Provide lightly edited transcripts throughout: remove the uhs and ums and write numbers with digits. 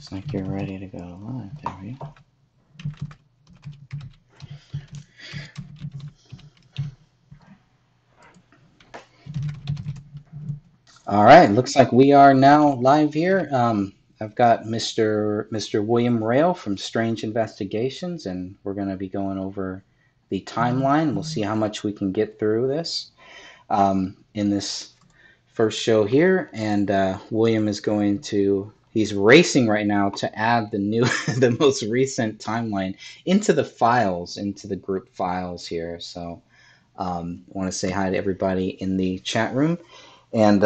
Looks like you're ready to go live. There we go. All right, looks like we are now live here. I've got Mr. William Rail from Strange Investigations, and we're going to be going over the timeline. We'll see how much we can get through this in this first show here. And William is he's racing right now to add the new, the most recent timeline into the files, into the group files here. So I want to say hi to everybody in the chat room. And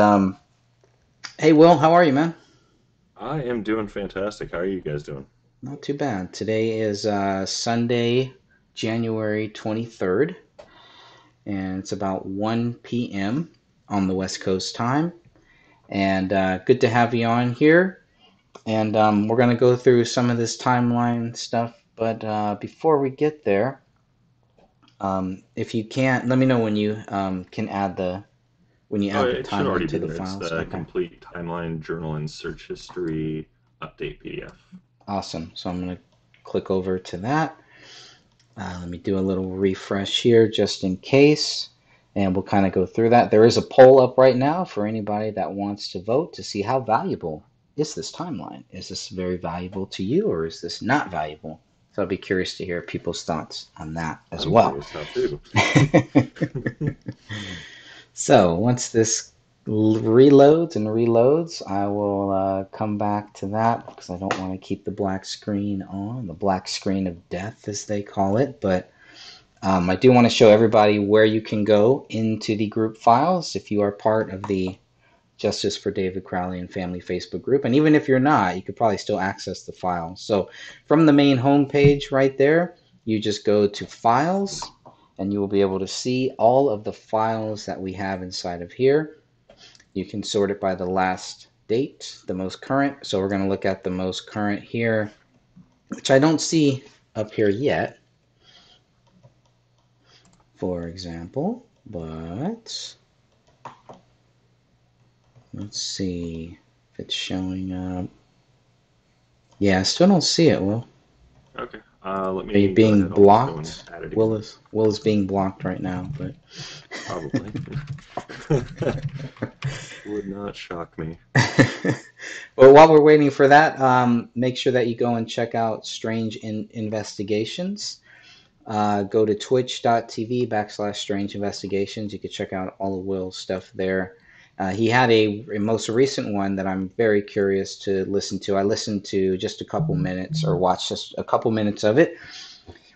hey, Will, how are you, man? I am doing fantastic. How are you guys doing? Not too bad. Today is Sunday, January 23rd, and it's about 1 p.m. on the West Coast time. And good to have you on here. And we're going to go through some of this timeline stuff. But before we get there, if you can't, let me know when you can add when you Oh, add the it should timeline already to be the there. It's files. the Okay, complete timeline journal and search history update PDF. awesome. So I'm going to click over to that. Let me do a little refresh here just in case, and we'll kind of go through that. There is a poll up right now for anybody that wants to vote to see how valuable is this timeline. Is this very valuable to you, or is this not valuable? So I'll be curious to hear people's thoughts on that as I'm well. curious how too. So once this reloads and reloads, I will come back to that because I don't want to keep the black screen on, the black screen of death, as they call it. But I do want to show everybody where you can go into the group files if you are part of the Justice for David Crowley and Family Facebook group. And even if you're not, you could probably still access the files. So from the main homepage right there, you just go to Files, and you will be able to see all of the files that we have inside of here. You can sort it by the last date, the most current. So we're going to look at the most current here, which I don't see up here yet, for example, but let's see if it's showing up. Yeah, I still don't see it, Will. Okay. Let Are you me go being ahead. I'll just go and blocked? add it Will again. is Will is being blocked right now, but Probably. Would not shock me. well, while we're waiting for that, make sure that you go and check out Investigations. Go to twitch.tv /Strange Investigations. You can check out all of Will's stuff there. He had a most recent one that I'm very curious to listen to. I listened to just a couple minutes or watched just a couple minutes of it,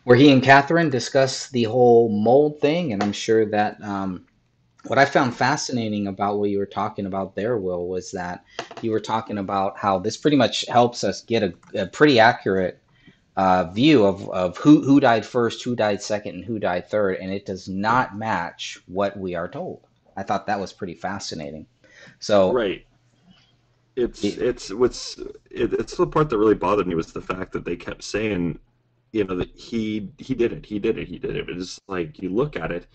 where he and Catherine discuss the whole mold thing. And I'm sure that what I found fascinating about what you were talking about there, Will, was that you were talking about how this pretty much helps us get a pretty accurate view of who died first, who died second, and who died third, and it does not match what we are told. I thought that was pretty fascinating. So, Right. It's it, it's what's it's the part that really bothered me was the fact that they kept saying, that he did it, he did it, he did it. It's like you look at it.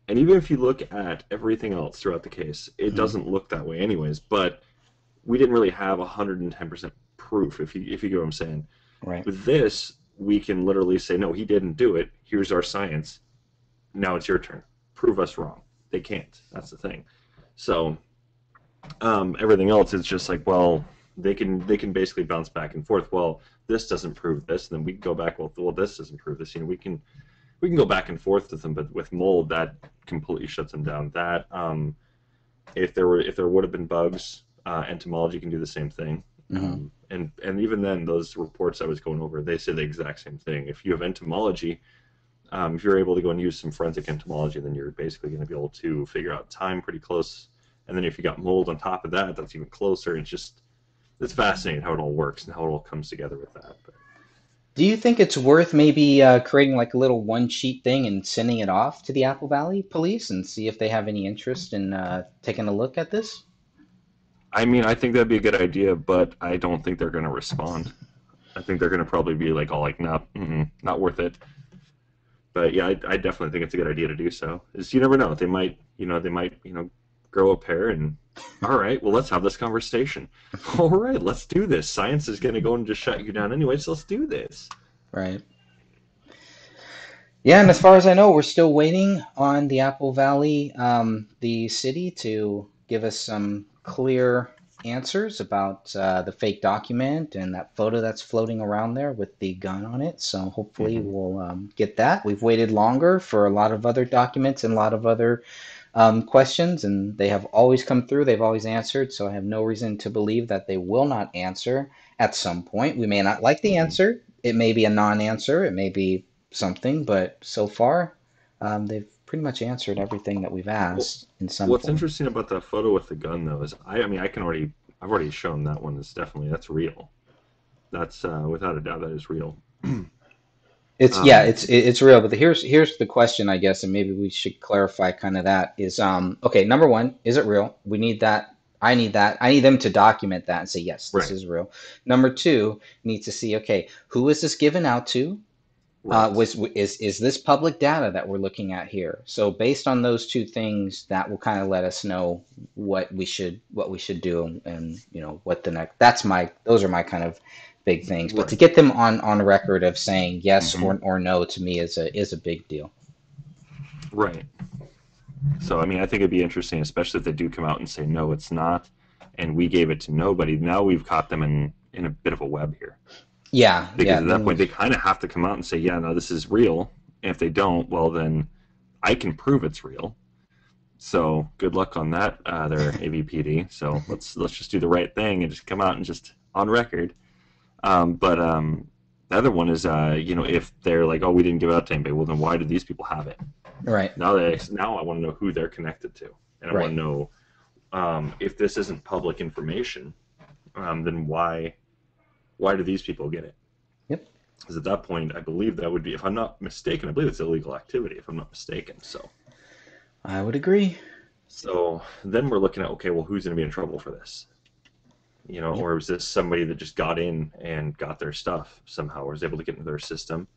And even if you look at everything else throughout the case, it mm, doesn't look that way anyways. But we didn't really have 110% proof, if you get what I'm saying. right. With this, we can literally say, no, he didn't do it. Here's our science. Now it's your turn. Prove us wrong. They can't. That's the thing. So everything else is just like, well, they can basically bounce back and forth. Well, this doesn't prove this, and then we can go back. Well, this doesn't prove this. We can go back and forth with them, but with mold, that completely shuts them down. That if there would have been bugs, entomology can do the same thing. Hmm. And even then, those reports I was going over, they say the exact same thing. If you have entomology, if you're able to go and use some forensic entomology, then you're basically going to be able to figure out time pretty close. And then if you got mold on top of that, that's even closer. It's fascinating how it all works and how it all comes together with that. But Do you think it's worth maybe creating like a little one sheet thing and sending it off to the Apple Valley police and see if they have any interest in taking a look at this? I mean, I think that'd be a good idea, but I don't think they're going to respond. I think they're going to probably be like all like, "No, not worth it." But yeah, I definitely think it's a good idea to do so. Is you never know. They might grow a pair, and all right, well, let's have this conversation. All right, let's do this. Science is going to go and just shut you down anyway, so let's do this. Right. Yeah, and as far as I know, we're still waiting on the Apple Valley, the city, to give us some clear answers about the fake document and that photo that's floating around there with the gun on it. So hopefully Hmm. we'll get that. We've waited longer for a lot of other documents and a lot of other questions, and they have always come through. They've always answered. So I have no reason to believe that they will not answer at some point. We may not like the Hmm. answer. It may be a non-answer. It may be something, but so far, they've pretty much answered everything that we've Well, asked in some what's form. interesting about that photo with the gun, though, is I mean, I've already shown that one is definitely that's real. That's without a doubt that is real. It's yeah, um, it's real. But here's the question, I guess, and maybe we should clarify kind of that is okay. Number one, is it real? We need that. I need that. I need them to document that and say yes, this right, is real. Number two, need to see okay, who is this given out to? right, Is this public data that we're looking at here? So based on those two things, that will kind of let us know what we should do, and what the next. Those are my kind of big things. But to right. get them on record of saying yes Hmm. or no to me is a big deal. Right. So, I mean, I think it'd be interesting, especially if they do come out and say, no, it's not, and we gave it to nobody. Now we've caught them in a bit of a web here. Yeah, Because yeah, at that point, they kind of have to come out and say, yeah, no, this is real. And if they don't, well, then I can prove it's real. So good luck on that, there, AVPD. So let's just do the right thing and just come out and just on record. But the other one is, if they're like, oh, we didn't give it out to anybody, well, then why do these people have it? right, Now I want to know who they're connected to, and I want right. to know if this isn't public information, then why do these people get it? Yep, Because at that point, I believe that would be, if I'm not mistaken, I believe it's illegal activity, if I'm not mistaken. I would agree. So then we're looking at, okay, well, who's going to be in trouble for this? Yep, Or is this somebody that just got in and got their stuff somehow, or was able to get into their system?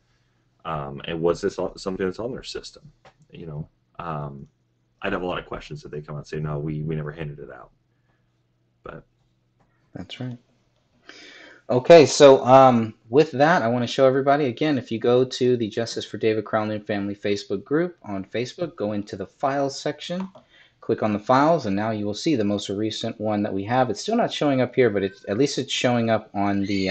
And was this something that's on their system? You know, um, I'd have a lot of questions if they come out and say, no, we never handed it out. But that's right. Okay, so with that, I want to show everybody again. If you go to the Justice for David Crowley and Family Facebook group on Facebook, go into the Files section, click on the files, and now you will see the most recent one that we have. It's still not showing up here, but at least it's showing up on the.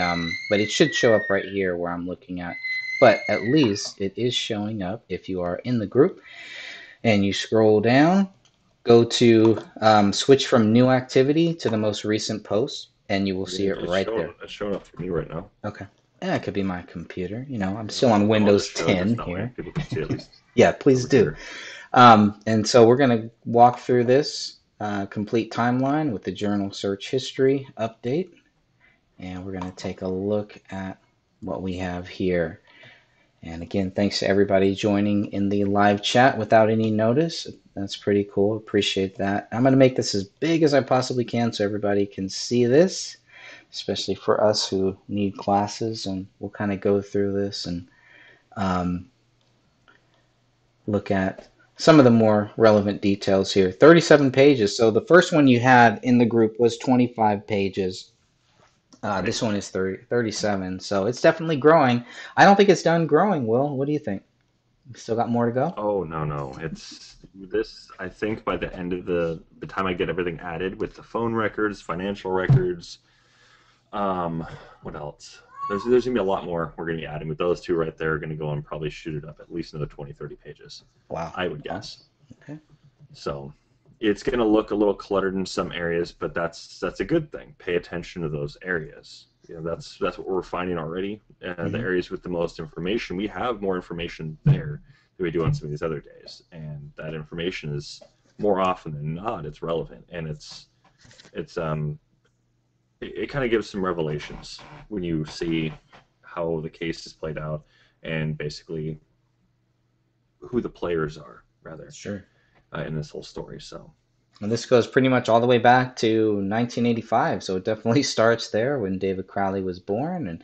But it should show up right here where I'm looking at. But at least it is showing up if you are in the group and you scroll down. Go to switch from new activity to the most recent post, and you will yeah, see it right there. it's showing up for me right now. Okay. Yeah, it could be my computer. I'm Yeah, still on I'll Windows just share it 10 just that way. here. People can see at least Yeah, please over do. here. And so we're going to walk through this complete timeline with the journal search history update. And we're going to take a look at what we have here. And again, thanks to everybody joining in the live chat without any notice. That's pretty cool. Appreciate that. I'm going to make this as big as I possibly can so everybody can see this, especially for us who need classes. And we'll kind of go through this and um, look at some of the more relevant details here. 37 pages. So the first one you had in the group was 25 pages. Right. This one is 37. So it's definitely growing. I don't think it's done growing, Will. What do you think? Still got more to go? Oh no, no. It's this. I think by the end of the time I get everything added with the phone records, financial records, um, what else? There's gonna be a lot more we're gonna be adding, but those two right there are gonna go and probably shoot it up at least another 20, 30 pages. Wow. I would Awesome. guess. Okay. So it's gonna look a little cluttered in some areas, but that's a good thing. Pay attention to those areas. That's what we're finding already. The Hmm. areas with the most information, we have more information there than we do on some of these other days, and that information is more often than not it's relevant, and it's it kind of gives some revelations when you see how the case is played out and basically who the players are rather Sure. in this whole story. So And this goes pretty much all the way back to 1985. So it definitely starts there when David Crowley was born. And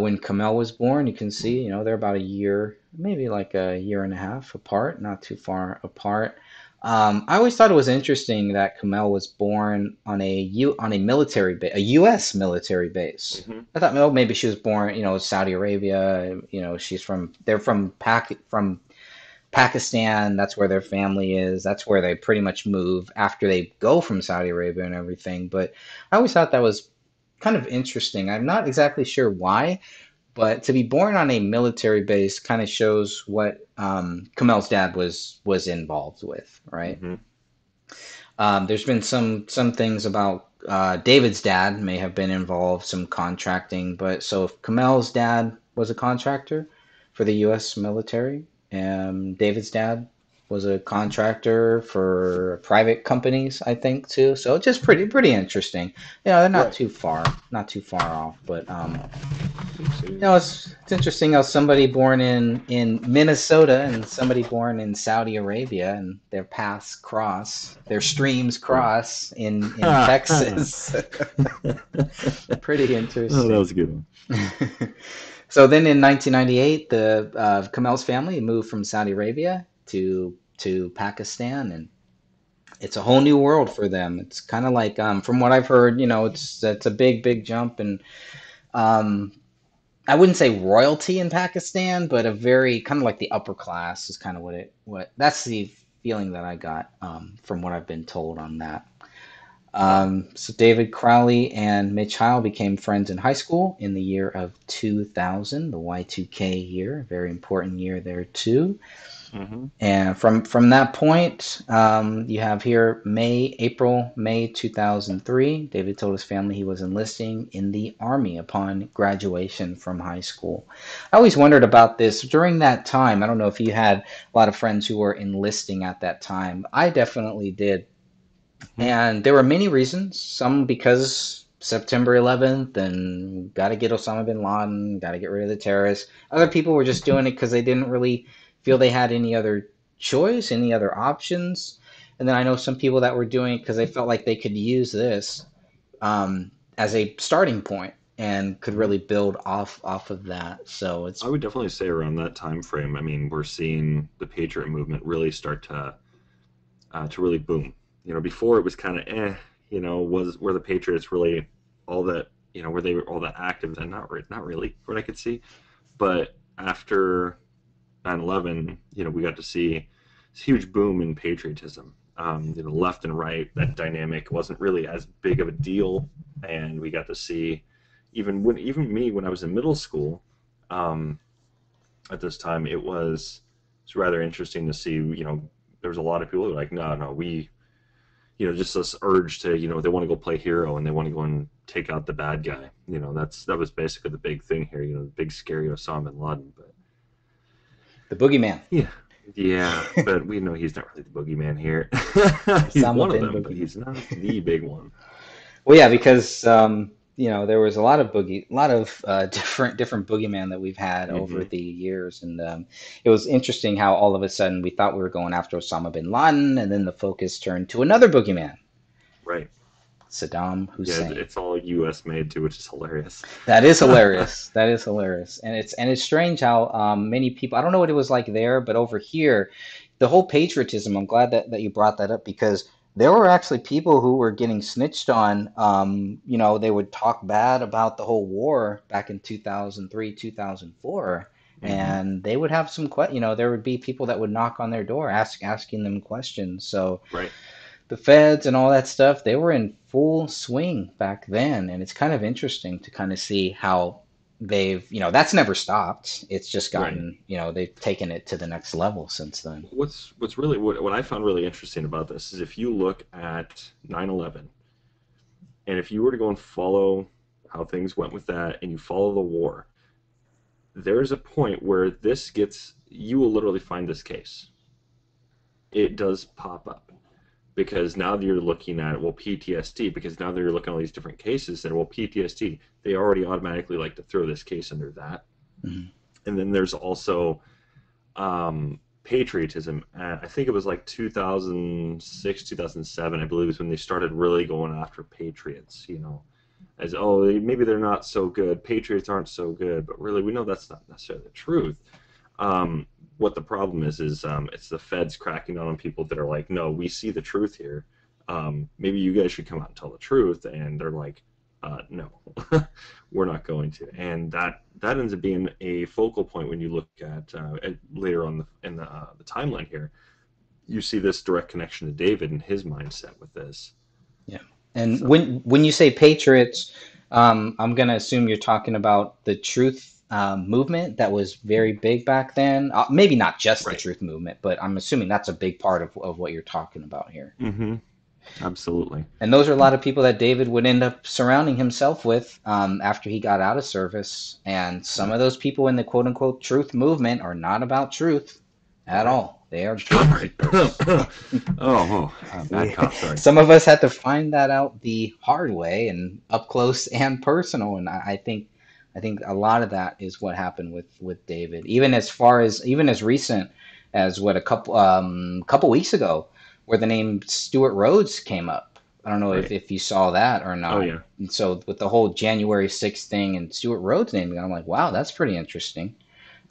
when Kamel was born, you can see, they're about a year, maybe like a year and a half apart, not too far apart. I always thought it was interesting that Kamel was born on on a military base, a U.S. military base. Hmm. I thought, well, maybe she was born, Saudi Arabia. They're from Pakistan. That's where their family is. That's where they pretty much move after they go from Saudi Arabia and everything. But I always thought that was kind of interesting. I'm not exactly sure why, but to be born on a military base kind of shows what Kamel's dad was involved with, right? Hmm. There's been some things about David's dad may have been involved, some contracting, but so if Kamel's dad was a contractor for the U.S. military, David's dad was a contractor for private companies, I think too. So just pretty interesting. They're Right. not too far off, but See? it's interesting how somebody born in Minnesota and somebody born in Saudi Arabia and their paths cross, their streams Right. cross in Oh, Texas. Pretty that interesting. was a good one. So then in 1998, the Kamel's family moved from Saudi Arabia to Pakistan, and it's a whole new world for them. It's kind of like, from what I've heard, it's a big jump, and um, I wouldn't say royalty in Pakistan, but a very kind of like the upper class is kind of what that's the feeling that I got from what I've been told on that. Wow. So David Crowley and Mitch Heil became friends in high school in the year of 2000, the Y2K year, very important year there too. Hmm. And from that point, you have here May 2003. David told his family he was enlisting in the Army upon graduation from high school. I always wondered about this during that time. I don't know if you had a lot of friends who were enlisting at that time. I definitely did. Hmm. And there were many reasons. Some because September 11th and got to get Osama bin Laden, got to get rid of the terrorists. Other people were just doing it because they didn't really feel they had any other choice, any other options. And then I know some people that were doing it because they felt like they could use this as a starting point and could Hmm. really build off of that. So I it's would definitely say around that time frame. I mean, we're seeing the Patriot movement really start to really boom. Before it was kind of was were the Patriots really all that were they all that active? And not really, from what I could see. But after 9/11, we got to see this huge boom in patriotism. Left and right, that dynamic wasn't really as big of a deal, and we got to see even me when I was in middle school. Um, at this time, it's rather interesting to see. There was a lot of people who were like, no, no, just this urge to, they want to go play hero and they want to go and take out the bad guy. That was basically the big thing here. The big scary Osama bin Laden. But the boogeyman. yeah, yeah, but we know he's not really the boogeyman here. He's Osama one of bin them, but Boogeyman. he's not the big one. Well, yeah, because there was a lot of a lot of different boogeyman that we've had over Hmm. the years, and it was interesting how all of a sudden we thought we were going after Osama bin Laden, and then the focus turned to another boogeyman, Right. Saddam Yeah, Hussein. it's all U.S. made too, which is hilarious. That is hilarious. That is hilarious, and it's strange how many people. I don't know what it was like there, but over here, the whole patriotism. I'm glad that you brought that up because there were actually people who were getting snitched on. They would talk bad about the whole war back in 2003, 2004, Hmm. and they would have there would be people that would knock on their door, asking them questions. So Right. the feds and all that stuff, they were in full swing back then. And it's kind of interesting to kind of see how that's never stopped. It's just Right. gotten, they've taken it to the next level since then. What I found really interesting about this is if you look at 9/11, and if you were to go and follow how things went with that and you follow the war, there's a point where you will literally find this case. It does pop up because now that you're looking at, well, PTSD, because now that you're looking at all these different cases and, well, PTSD, they already automatically like to throw this case under that. Mhm. And then there's also patriotism. I think it was like 2006, 2007, I believe, is when they started really going after patriots, as, oh, maybe they're not so good. Patriots aren't so good, but really we know that's not necessarily the truth. What the problem is it's the feds cracking down on people that are like, no, we see the truth here. Maybe you guys should come out and tell the truth. And they're like, no, we're not going to. And that ends up being a focal point when you look at later on the timeline here. You see this direct connection to David and his mindset with this. Yeah. And So when you say patriots, I'm gonna assume you're talking about the truth movement that was very big back then. Maybe not just the right. truth movement, but I'm assuming that's a big part of what you're talking about here. Mm-hmm. Absolutely. And those are a lot of people that David would end up surrounding himself with after he got out of service. And some Right. of those people in the quote unquote truth movement are not about truth at Right. all. They are Right. gatekeepers. Bad cop. Sorry. Some of us had to find that out the hard way and up close and personal. And I think a lot of that is what happened with David. Even as far as even as recent as what a couple weeks ago, where the name Stuart Rhodes came up. I don't know Right. if you saw that or Oh not. yeah. And so with the whole January 6th thing and Stuart Rhodes naming, I'm like, wow, that's pretty interesting.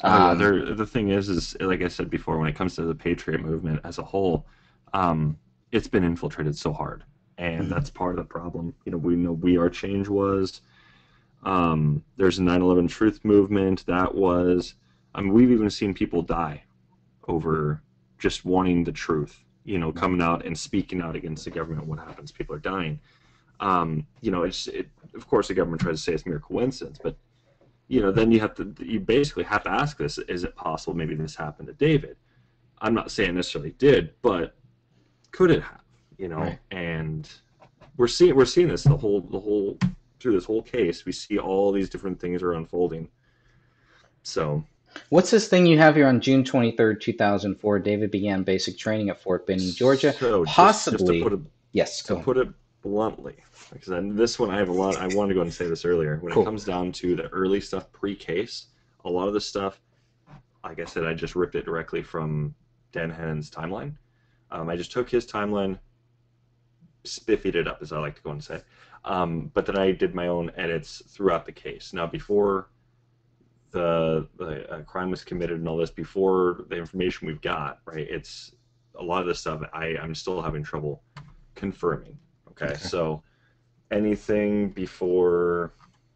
Oh yeah. Um, The thing is like I said before, when it comes to the Patriot movement as a whole, um, it's been infiltrated so hard, and mhm, that's part of the problem. We know We Are Change was. There's a 9/11 Truth movement that was. I mean, we've even seen people die over just wanting the truth. right. Coming out and speaking out against the government. What happens? People are dying. Of course, the government tries to say it's mere coincidence, but then you basically have to ask this: is it possible maybe this happened to David? I'm not saying necessarily did, but could it have? Right. And we're seeing this the whole through this whole case. We see all these different things are unfolding. So What's this thing you have here on June 23rd, 2004? David began basic training at Fort Benning, Georgia. so just to put Possibly. it Yes, to go ahead. put it bluntly, because this one I have a lot. I wanted to go and say this earlier. When it Cool. comes down to the early stuff pre-case, a lot of the stuff, like I said, I just ripped it directly from Dan Hennon's timeline. I just took his timeline, spiffied it up, as I like to go and say. But then I did my own edits throughout the case. Now, before the crime was committed and all this, before the information we've got, right? It's a lot of this stuff I'm still having trouble confirming. Okay, Okay. so anything before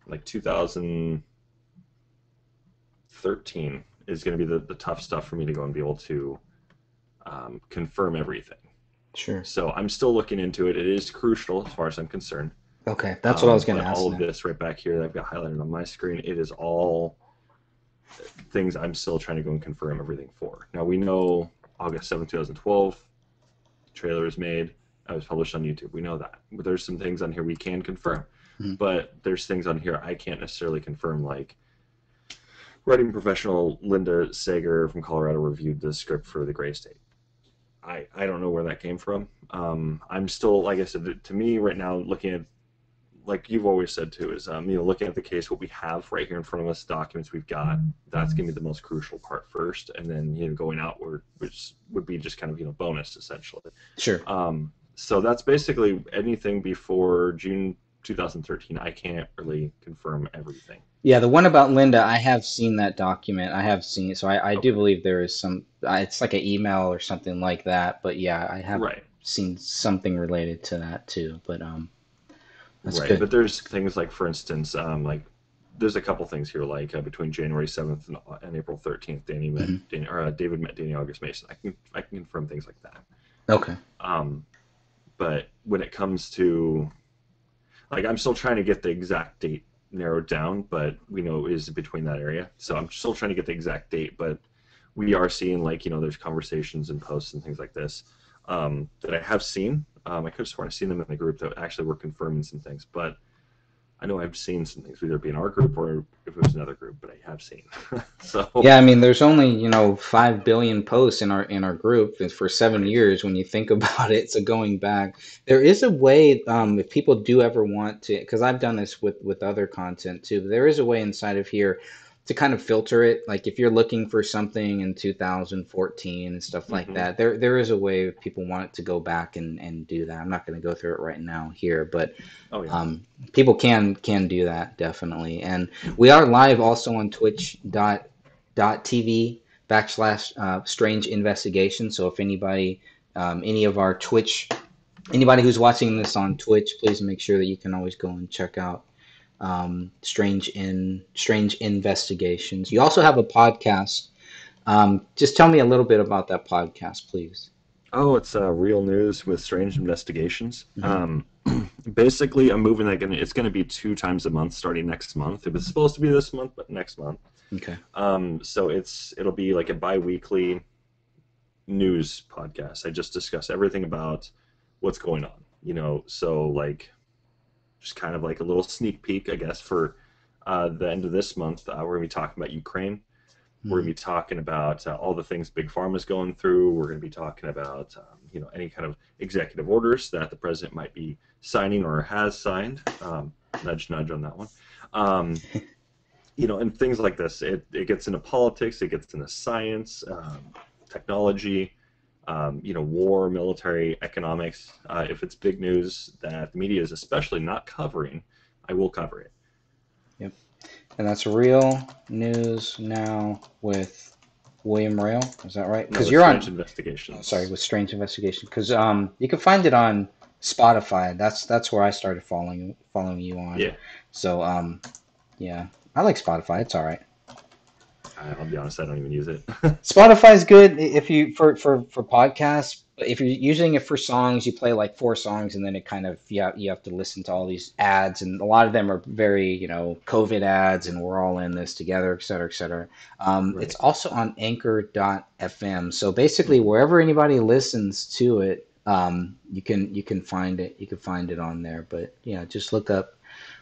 like 2013 is going to be the tough stuff for me to go and be able to confirm everything. Sure. So I'm still looking into it. It is crucial as far as I'm concerned. Okay. That's what I was going to But ask all of now. this right back here that I've got highlighted on my screen, it is all things I'm still trying to go and confirm everything for. Now we know August 7th, 2012, the trailer was made. It was published on YouTube. We know that. But there's some things on here we can confirm. Mhm. But there's things on here I can't necessarily confirm, like writing professional Linda Sager from Colorado reviewed the script for The Gray State. I don't know where that came from. I'm still, like I said, to me right now, looking at, like you've always said too, is looking at the case, what we have right here in front of us, documents we've got, that's going to be the most crucial part first, and then going outward, which would be just kind of bonus essentially. Sure. So that's basically anything before June 2013. I can't really confirm everything. Yeah, the one about Linda, I have seen that document. I have seen it. So I do Okay, believe there is some, it's like an email or something like that. But yeah, I have right. seen something related to that too. But that's Right, good. but there's things like, for instance, like there's a couple things here, like between January 7th and April 13th, Hmm. David met Danny August Mason. I can confirm things like that. Okay. Um, but when it comes to, like, I'm still trying to get the exact date narrowed down, but we know it is between that area. So I'm still trying to get the exact date, but we are seeing, like, there's conversations and posts and things like this that I have seen. I could have sworn I've seen them in the group that actually were confirming some things, but I know I've seen some things, whether it be in our group or if it was another group, but I have seen. So, Yeah, I mean, there's only, 5 billion posts in our group and for seven right, years when you think about it. So going back, there is a way, if people do ever want to, because I've done this with other content too, but there is a way inside of here to kind of filter it. Like if you're looking for something in 2014 and stuff like mm-hmm. that, there is a way if people want it to go back and do that. I'm not going to go through it right now here, but Oh yeah, um, people can do that definitely. And we are live also on Twitch.tv backslash strange investigation. So if anybody, any of our Twitch, anybody who's watching this on Twitch, please make sure that you can always go and check out Strange Investigations. You also have a podcast. Just tell me a little bit about that podcast, please. Oh, it's real news with strange investigations. Hmm. Basically, I'm moving that. It's going to be 2 times a month starting next month. It was supposed to be this month, but next month. Okay. So it'll be like a bi-weekly news podcast. I just discuss everything about what's going on. So like just kind of like a little sneak peek, I guess, for the end of this month. We're gonna be talking about Ukraine. We're going Hmm. to be talking about all the things Big Pharma is going through. We're going to be talking about any kind of executive orders that the president might be signing or has signed. Nudge, nudge on that one. Um, and things like this. It gets into politics. It gets into science, technology. War, military, economics. If it's big news that the media is especially not covering, I will cover it. Yep. And that's Real News Now with William Rail. Is that right? No, Because it's you're strange on. Oh, sorry, investigations. with Strange Investigation. Because you can find it on Spotify. That's where I started following you on. Yeah, So yeah, I like Spotify. It's all right. I'll be honest, I don't even use it. Spotify's good if you for podcasts. But if you're using it for songs, you play like four songs, and then it kind of you have to listen to all these ads, and a lot of them are very COVID ads, and we're all in this together, et cetera, et cetera. It's Right. also on Anchor.fm. So basically, Hmm. wherever anybody listens to it, you can find it. You can find it on there. But yeah, just look up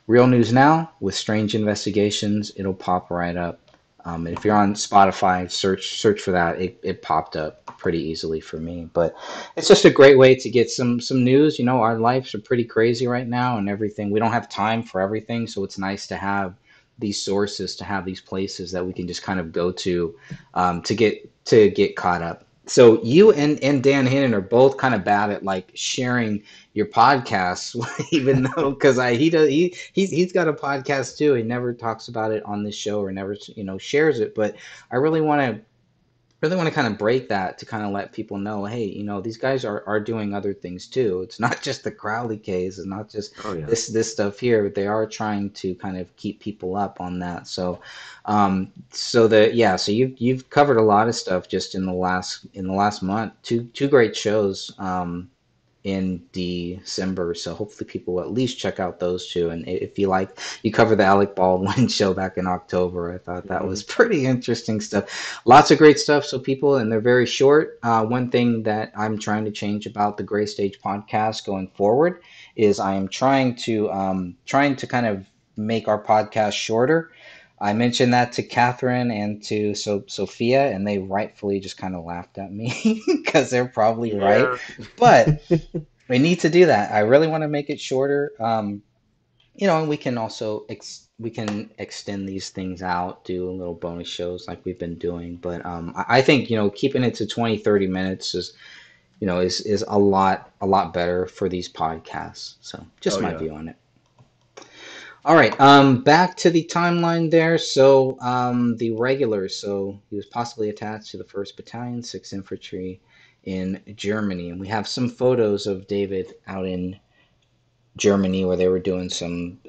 Real News Now with Strange Investigations. It'll pop right up. And if you're Hmm. on Spotify, search for that. It popped up pretty easily for me. But it's just a great way to get some news. Our lives are pretty crazy right now and everything. We don't have time for everything, so it's nice to have these sources, to have these places that we can just kind of go to get caught up. So you and Dan Hannon are both kind of bad at like sharing your podcasts, even though because I he does he's got a podcast too. He never talks about it on this show or never shares it. But I really want to kind of break that to kind of let people know, hey, these guys are doing other things too. It's not just the Crowley case. It's not just Oh yeah. this stuff here. But they are trying to kind of keep people up on that. So you've covered a lot of stuff just in the last month. Two great shows. In December. So hopefully people will at least check out those two. And if you cover the Alec Baldwin show back in October. I thought that Hmm. was pretty interesting stuff. Lots of great stuff. So people, and they're very short. One thing that I'm trying to change about the Gray Stage podcast going forward is I am trying to kind of make our podcast shorter. I mentioned that to Catherine and to Sophia, and they rightfully just kind of laughed at me because they're probably right. Yeah. But we need to do that. I really want to make it shorter. And we can also we can extend these things out, do little bonus shows like we've been doing. But I think keeping it to 20, 30 minutes is a lot better for these podcasts. So Oh just my yeah. view on it. All right, back to the timeline there. So the regulars. So he was possibly attached to the First Battalion, Sixth Infantry in Germany, and we have some photos of David out in Germany where they were doing some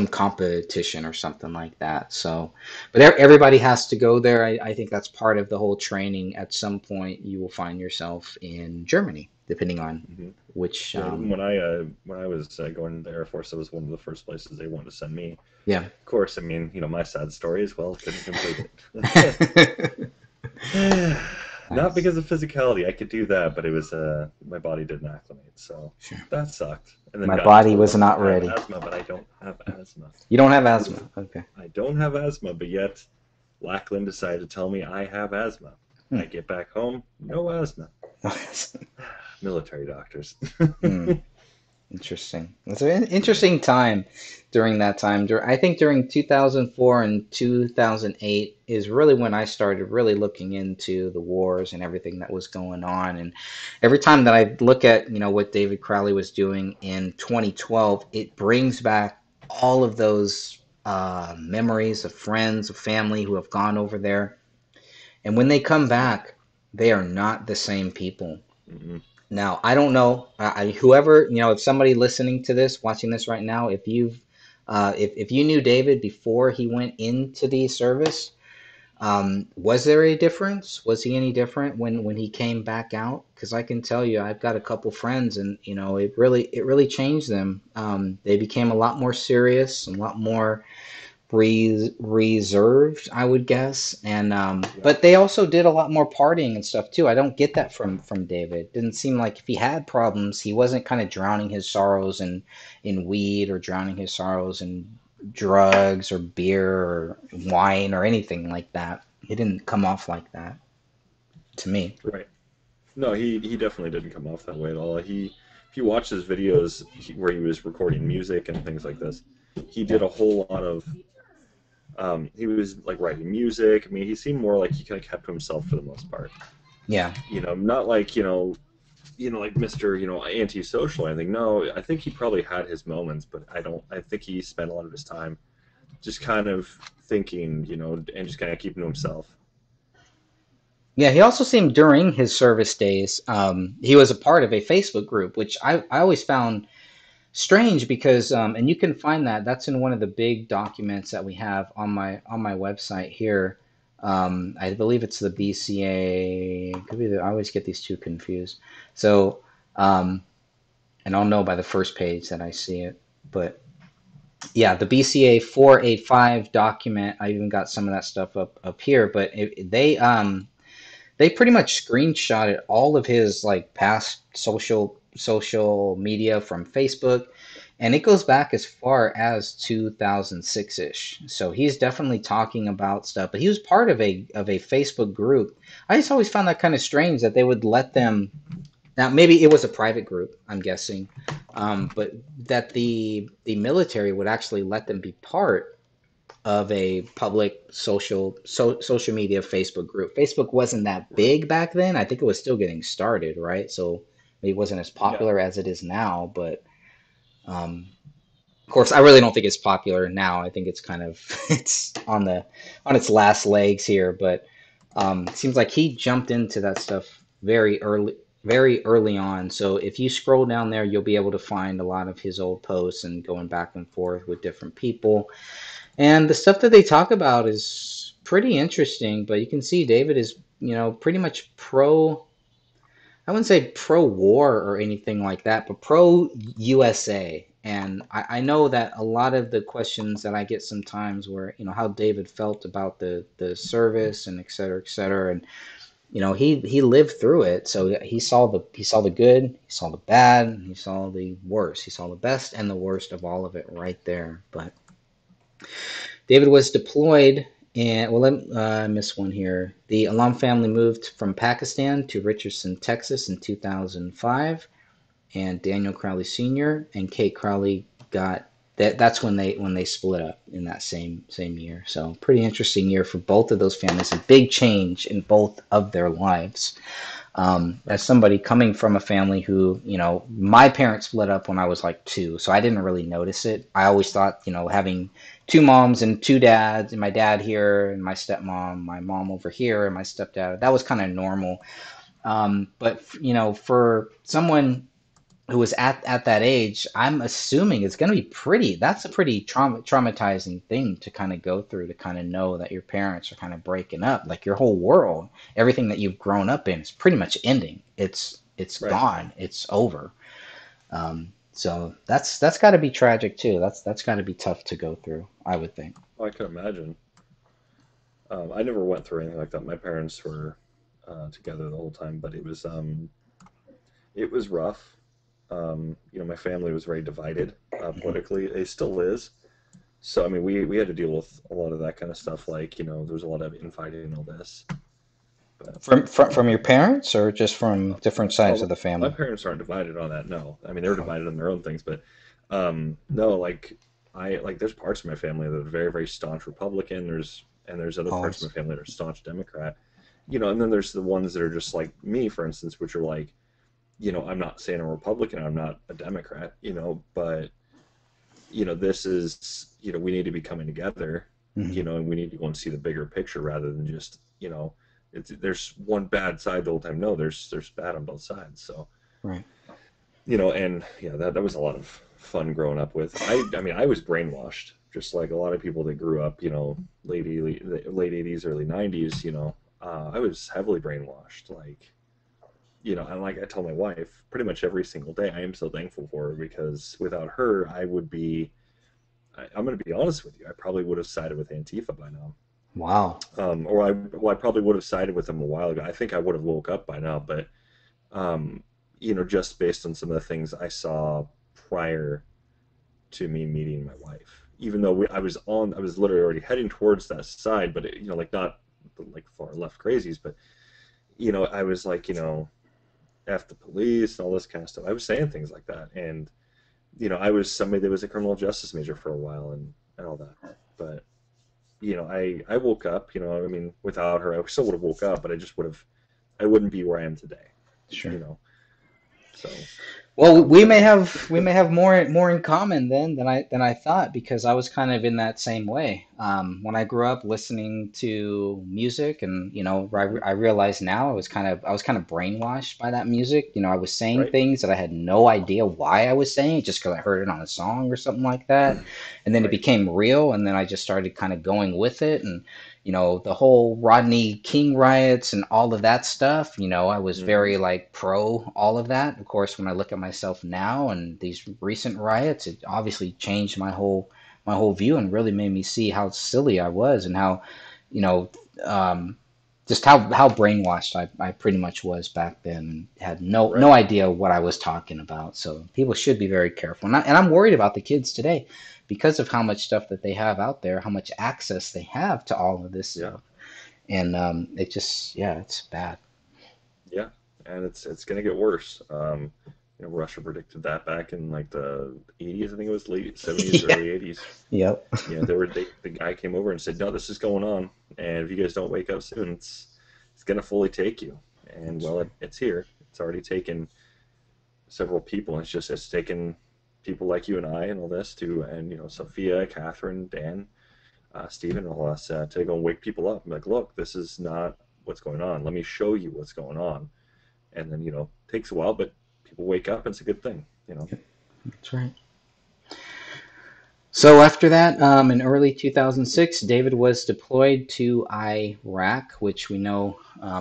competition or something like that. So, but everybody has to go there. I think that's part of the whole training. At some point, you will find yourself in Germany, depending on Hmm. which. Yeah. Even when I was going to the Air Force, that was one of the first places they wanted to send me. Yeah. Of course, I mean, my sad story as well. Couldn't complete it. Not Nice. because of physicality. I could do that, but it was my body didn't acclimate, so Sure. that sucked. And then My got body told was I'm not I have ready. asthma, but I don't have asthma. You don't have Who asthma. Okay. I don't have asthma, but yet Lackland decided to tell me I have asthma. I Hmm. get back home, no asthma. Military doctors. Hmm. Interesting. It's an interesting time during that time. I think during 2004 and 2008 is really when I started really looking into the wars and everything that was going on. And every time that I look at, what David Crowley was doing in 2012, it brings back all of those memories of friends, of family who have gone over there. And when they come back, they are not the same people. Mm-mm. Now, I don't know. Whoever, if somebody listening to this, watching this right now, if you knew David before he went into the service, was there a difference? Was he any different when he came back out? Because I can tell you, I've got a couple friends, and it really changed them. They became a lot more serious, a lot more reserved, I would guess. And Yeah. but they also did a lot more partying and stuff too. I don't get that from David. Didn't seem like if he had problems, he wasn't kind of drowning his sorrows in weed or drowning his sorrows in drugs or beer or wine or anything like that. He didn't come off like that to me. Right. No, he definitely didn't come off that way at all. If you watch his videos where he was recording music and things like this, he Yeah. did a whole lot of. He was like writing music. I mean, he seemed more like he kind of kept to himself for the most part. Yeah. Not like like Mr. Antisocial or anything. No, I think he probably had his moments, but I don't. I think he spent a lot of his time just kind of thinking, and just kind of keeping to himself. Yeah, he also seemed during his service days, he was a part of a Facebook group, which I always found strange because and you can find that's in one of the big documents that we have on my website here. I believe it's the BCA. Could be I always get these two confused. So and I'll know by the first page that I see it. But yeah, the BCA 485 document. I even got some of that stuff up here. But they pretty much screenshotted all of his like past social media from Facebook, and it goes back as far as 2006-ish. So he's definitely talking about stuff, but he was part of a Facebook group. I just always found that kind of strange that they would let them. Now maybe it was a private group, I'm guessing, but that the military would actually let them be part of a public social media Facebook group. Facebook wasn't that Right. big back then. I think it was still getting started, right? So it wasn't as Yeah. popular as it is now. But of course, I really don't think it's popular now. I think it's kind of it's on its last legs here. But it seems like he jumped into that stuff very early on. So if you scroll down there, you'll be able to find a lot of his old posts and going back and forth with different people. And the stuff that they talk about is pretty interesting, but you can see David is, pretty much I wouldn't say pro war or anything like that, but pro USA. And I know that a lot of the questions that I get sometimes were, how David felt about the service and et cetera, et cetera. And, he lived through it. So he saw the good, he saw the bad, and he saw the worst. He saw the best and the worst of all of it right there. But David was deployed, and well, I missed one here. The Alam family moved from Pakistan to Richardson, Texas in 2005, and Daniel Crowley Sr. and Kate Crowley got that. That's when they split up in that same year. So pretty interesting year for both of those families. A big change in both of their lives. As somebody coming from a family who, my parents split up when I was like two, so I didn't really notice it. I always thought, having two moms and two dads, and my dad here and my stepmom, my mom over here and my stepdad, that was kind of normal. But for someone who was at that age, I'm assuming it's going to be that's a pretty traumatizing thing to kind of go through, to kind of know that your parents are kind of breaking up, like your whole world, everything that you've grown up in is pretty much ending. It's Right. gone. It's over. So that's got to be tragic too. That's got to be tough to go through, I would think. Well, I can imagine. I never went through anything like that. My parents were together the whole time, but it was rough. My family was very divided Mhm. politically. It still is. So I mean, we had to deal with a lot of that kind of stuff. Like there was a lot of infighting and all this. But From your parents, or just from different sides of oh, the my family? parents aren't divided on that. No, I mean they're Oh, divided on their own things, but no, like I like there's parts of my family that are very very staunch Republican. There's other oh, I parts of see. my family that are staunch Democrat. And then there's the ones that are just like me, for instance, which are like, I'm not saying I'm a Republican, I'm not a Democrat, but this is, we need to be coming together, Mhm. and we need to go and see the bigger picture rather than just, there's one bad side the whole time. No, there's bad on both sides. So Right. and yeah, that was a lot of fun growing up with. I mean, I was brainwashed, just like a lot of people that grew up, late 80s, early 90s. I was heavily brainwashed. Like, and like I tell my wife pretty much every single day, I am so thankful for her because without her, I would be. I'm going to be honest with you. I probably would have sided with Antifa by now. Wow. Or I probably would have sided with them a while ago. I think I would have woke up by now, but um, just based on some of the things I saw prior to me meeting my wife. Even though I was literally already heading towards that side, but like not like far left crazies, but I was like, f the police and all this kind of stuff. I was saying things like that, and I was somebody that was a criminal justice major for a while and all that. But I woke up. I mean, without her, I still would have woke up, but I wouldn't be where I am today. You Sure. know, so Well, I'm thankful. we may have more in common then than I thought because I was kind of in that same way. When I grew up listening to music, and Hmm. I realize now I was kind of brainwashed by that music. I was saying Right, things that I had no idea why I was saying it, just because I heard it on a song or something like that, and then it right. became real, and then I just started kind of going with it, and the whole Rodney King riots and all of that stuff, I was Hmm. very like pro all of that. Of course, when I look at myself now and these recent riots, it obviously changed my whole view and really made me see how silly I was and how, you know, um, just how brainwashed I pretty much was back then and had no Right. idea what I was talking about. So people should be very careful. And I'm worried about the kids today because of how much stuff that they have out there, how much access they have to all of this Yeah. stuff. And it just, yeah, it's bad. Yeah. And it's gonna get worse. Russia predicted that back in like the 80s. I think it was late 70s, Yeah. early 80s. Yep. The guy came over and said, "No, this is going on, and if you guys don't wake up soon, it's gonna fully take you." And That's well, right. it's here. It's already taken several people. It's taken people like you and I and all this and Sophia, Catherine, Dan, Stephen, and all us to go and wake people up. I'm like, look, this is not what's going on. Let me show you what's going on. And then it takes a while, but people wake up, and it's a good thing. Yep. That's right. So after that, in early 2006, David was deployed to Iraq, which we know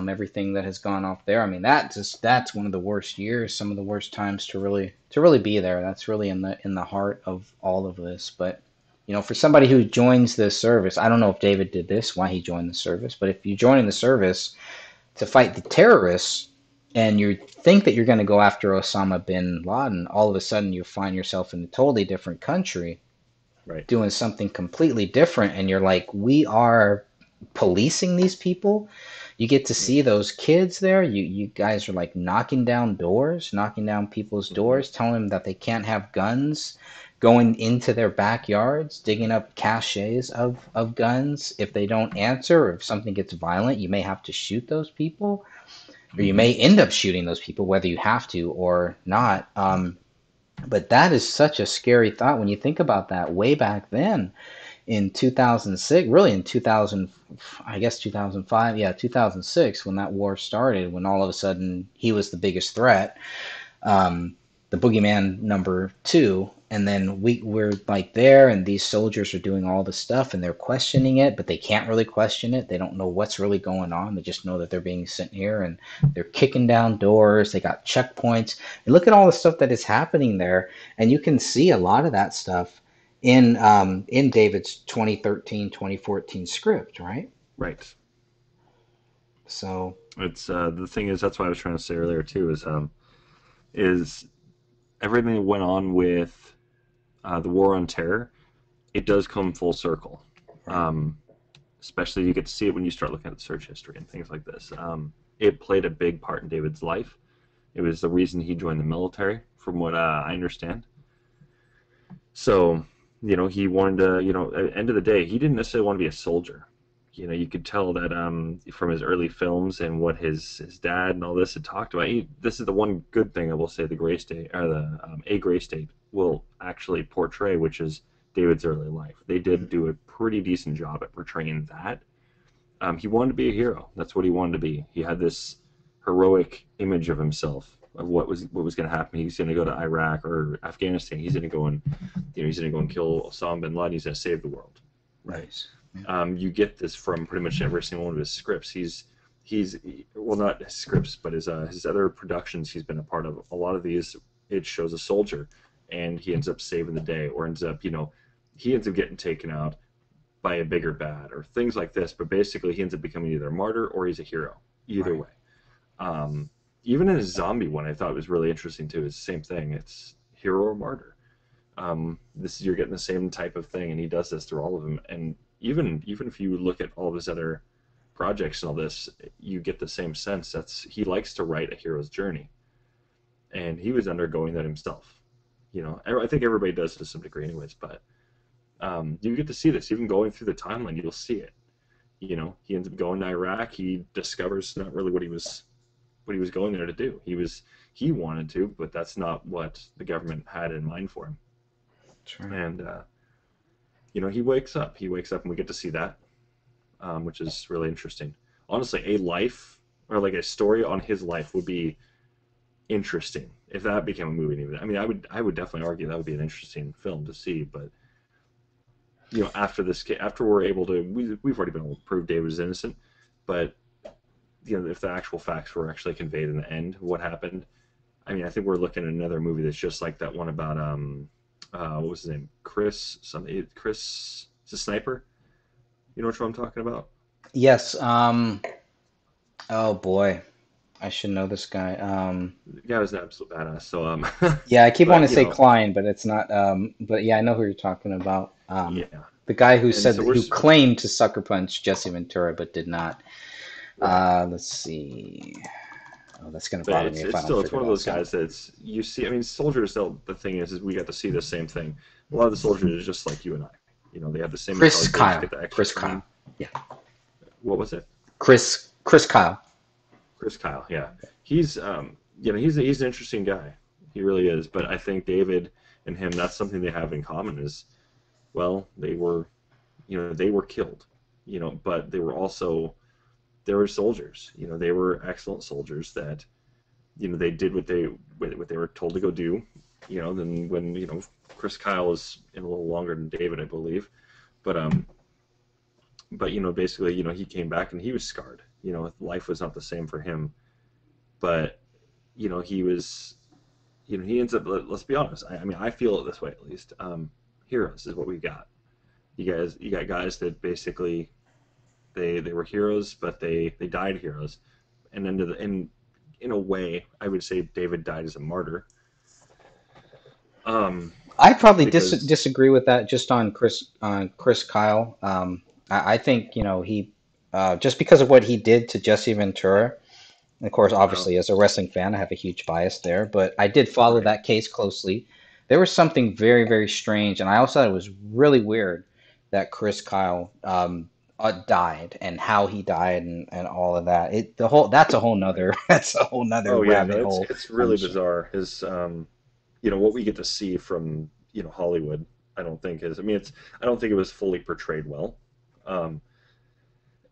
everything that has gone off there. I mean, that's one of the worst years, some of the worst times to really be there. That's really in the heart of all of this. But for somebody who joins this service, I don't know if David did this, why he joined the service, but if you join in the service to fight the terrorists and you think that you're going to go after Osama bin Laden, all of a sudden you find yourself in a totally different country Right. doing something completely different and you're like, we are policing these people. You get to see those kids there. You guys are like knocking down people's Mm-hmm. doors, telling them that they can't have guns, going into their backyards, digging up caches of guns. If they don't answer or if something gets violent, you may have to shoot those people or you Mm-hmm. may end up shooting those people whether you have to or not. But that is such a scary thought when you think about that way back then in 2006, really in 2000, I guess 2005, yeah, 2006, when that war started, when all of a sudden he was the biggest threat, um, the boogeyman number two. And then we're like there, and these soldiers are doing all this stuff, and they're questioning it, but they can't really question it. They don't know what's really going on. They just know that they're being sent here, and they're kicking down doors. They got checkpoints. And look at all the stuff that is happening there, and you can see a lot of that stuff in David's 2013 2014 script, right? Right. So It's the thing is that's what I was trying to say earlier too is everything that went on with the war on terror. It does come full circle. right. Um, Especially you get to see it when you start looking at the search history and things like this. It played a big part in David's life. It was the reason he joined the military, from what I understand. So, he wanted to, at the end of the day, he didn't necessarily want to be a soldier. You could tell that from his early films and what his dad and all this had talked about. This is the one good thing I will say the Gray State or the A Gray State will actually portray, which is David's early life. They did do a pretty decent job at portraying that. He wanted to be a hero. That's what he wanted to be. He had this heroic image of himself of what was going to happen. He's going to go to Iraq or Afghanistan. He's going to go and he's going to go and kill Osama bin Laden. He's going to save the world, right? Nice. Yeah. You get this from pretty much every single one of his scripts. He's well, not his scripts, but his other productions he's been a part of. A lot of these, it shows a soldier, and he ends up saving the day, or ends up he ends up getting taken out by a bigger bad, or things like this. But basically, he ends up becoming either a martyr or he's a hero. Either Right. way. Um, Even in his zombie one, I thought was really interesting too. It's the same thing. It's hero or martyr. This you're getting the same type of thing, and he does this through all of them. And even if you look at all of his other projects and all this, you get the same sense. That's he likes to write a hero's journey, and he was undergoing that himself. I think everybody does to some degree, anyways. But you get to see this even going through the timeline. You'll see it. He ends up going to Iraq. He discovers not really what he was going there to do. He wanted to, but that's not what the government had in mind for him. That's right. And he wakes up. He wakes up, and we get to see that, which is really interesting. Honestly, a life or like a story on his life would be interesting if that became a movie. Even I mean, I would definitely argue that would be an interesting film to see. But after we're able to, we've already been able to prove David is innocent, but if the actual facts were actually conveyed in the end, what happened. I mean, I think we're looking at another movie that's just like that one about what was his name? Chris something. Chris is a sniper. You know which one I'm talking about? Yes. Oh boy, I should know this guy. The guy was an absolute badass. So Yeah, I keep wanting but to say Klein, but it's not. But yeah, I know who you're talking about. yeah, The guy who and said so we're who claimed to sucker punch Jesse Ventura, but did not. right. Let's see. Oh, that's gonna But bother me it's if it's I don't still it's figure one of that those out. guys that's you see. I mean, soldiers. The thing is we got to see the same thing. A lot of the soldiers are just like you and I. They have the same Chris mentality. They just Kyle. get the extra Chris training. Kyle. Yeah. What was it? Chris Kyle. Chris Kyle. Yeah, he's an interesting guy. He really is. But I think David and him, that's something they have in common. Is well, they were killed. But they were soldiers. They were excellent soldiers that they did what they were told to go do. Then when Chris Kyle is in a little longer than David, I believe, but basically he came back and he was scarred. Life was not the same for him, but he was he ends up. Let's be honest. I mean, I feel it this way at least. Heroes is what we got. You got guys that basically they were heroes, but they died heroes, and then in a way, I would say David died as a martyr. Um, I probably because disagree with that just on Chris Kyle. I think he just because of what he did to Jesse Ventura. And of course, well, obviously, as a wrestling fan, I have a huge bias there, but I did follow right. that case closely. There was something very, very strange, and I also thought it was really weird that Chris Kyle died and how he died and all of that. That's a whole Right. nother that's a whole nother Oh yeah, no, rabbit it's hole. it's I'm really sure. bizarre. Is what we get to see from Hollywood. I don't think is. I mean, I don't think it was fully portrayed well. Um,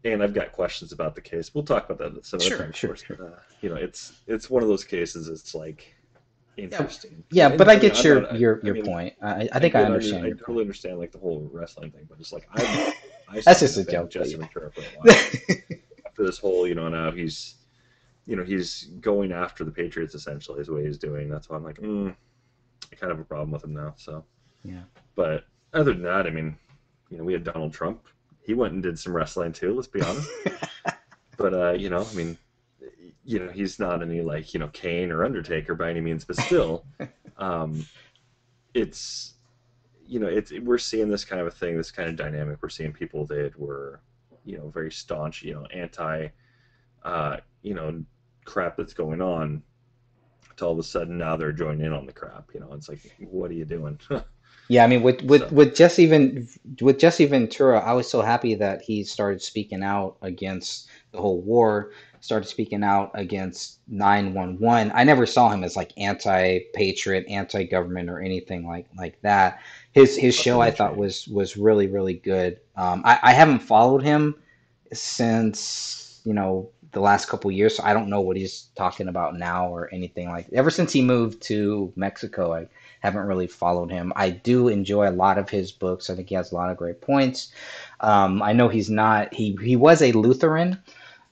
and I've got questions about the case. We'll talk about that at some other time, Sure, of sure, course. sure. But it's one of those cases. It's like Yeah, interesting. yeah, but And I I mean, get I'm not. your mean, point. I think I understand I your totally point. understand like the whole wrestling thing, but it's like I That's stopped being just a a fan of joke, but Jesse yeah. Ventura for a while after this whole. Now he's going after the Patriots essentially is what he's doing. That's why I'm like, I kind of have a problem with him now. So, Yeah. but other than that, I mean, we had Donald Trump. He went and did some wrestling too. Let's be honest. But I mean, he's not any like Kane or Undertaker by any means, but still, um, it's we're seeing this kind of a thing, this kind of dynamic. We're seeing people that were very staunch, anti, uh, you know, crap that's going on. To all of a sudden now they're joining in on the crap. It's like, what are you doing? Yeah, I mean, So with Jesse Ventura, I was so happy that he started speaking out against the whole war, started speaking out against 911. I never saw him as like anti-patriot, anti-government, or anything like that. His show nothing I will thought change. was really really good. I haven't followed him since, the last couple years. So I don't know what he's talking about now or anything like. Ever since he moved to Mexico, I haven't really followed him. I do enjoy a lot of his books. I think he has a lot of great points. I know he's not. He was a Lutheran.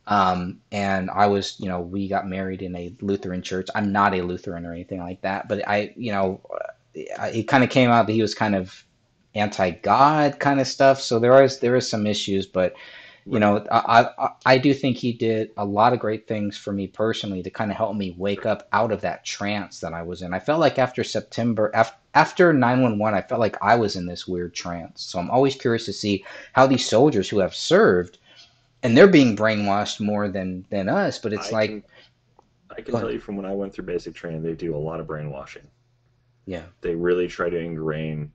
And I was, we got married in a Lutheran church. I'm not a Lutheran or anything like that, but it kind of came out that he was kind of anti-God kind of stuff. So there is some issues, but Right. I do think he did a lot of great things for me personally to kind of help me wake Sure. up out of that trance that I was in. I felt like after September, after 9/11, I felt like I was in this weird trance. So I'm always curious to see how these soldiers who have served and they're being brainwashed more than us. But it's I like, can I can go tell ahead. you from when I went through basic training, they do a lot of brainwashing. Yeah, They really try to ingrain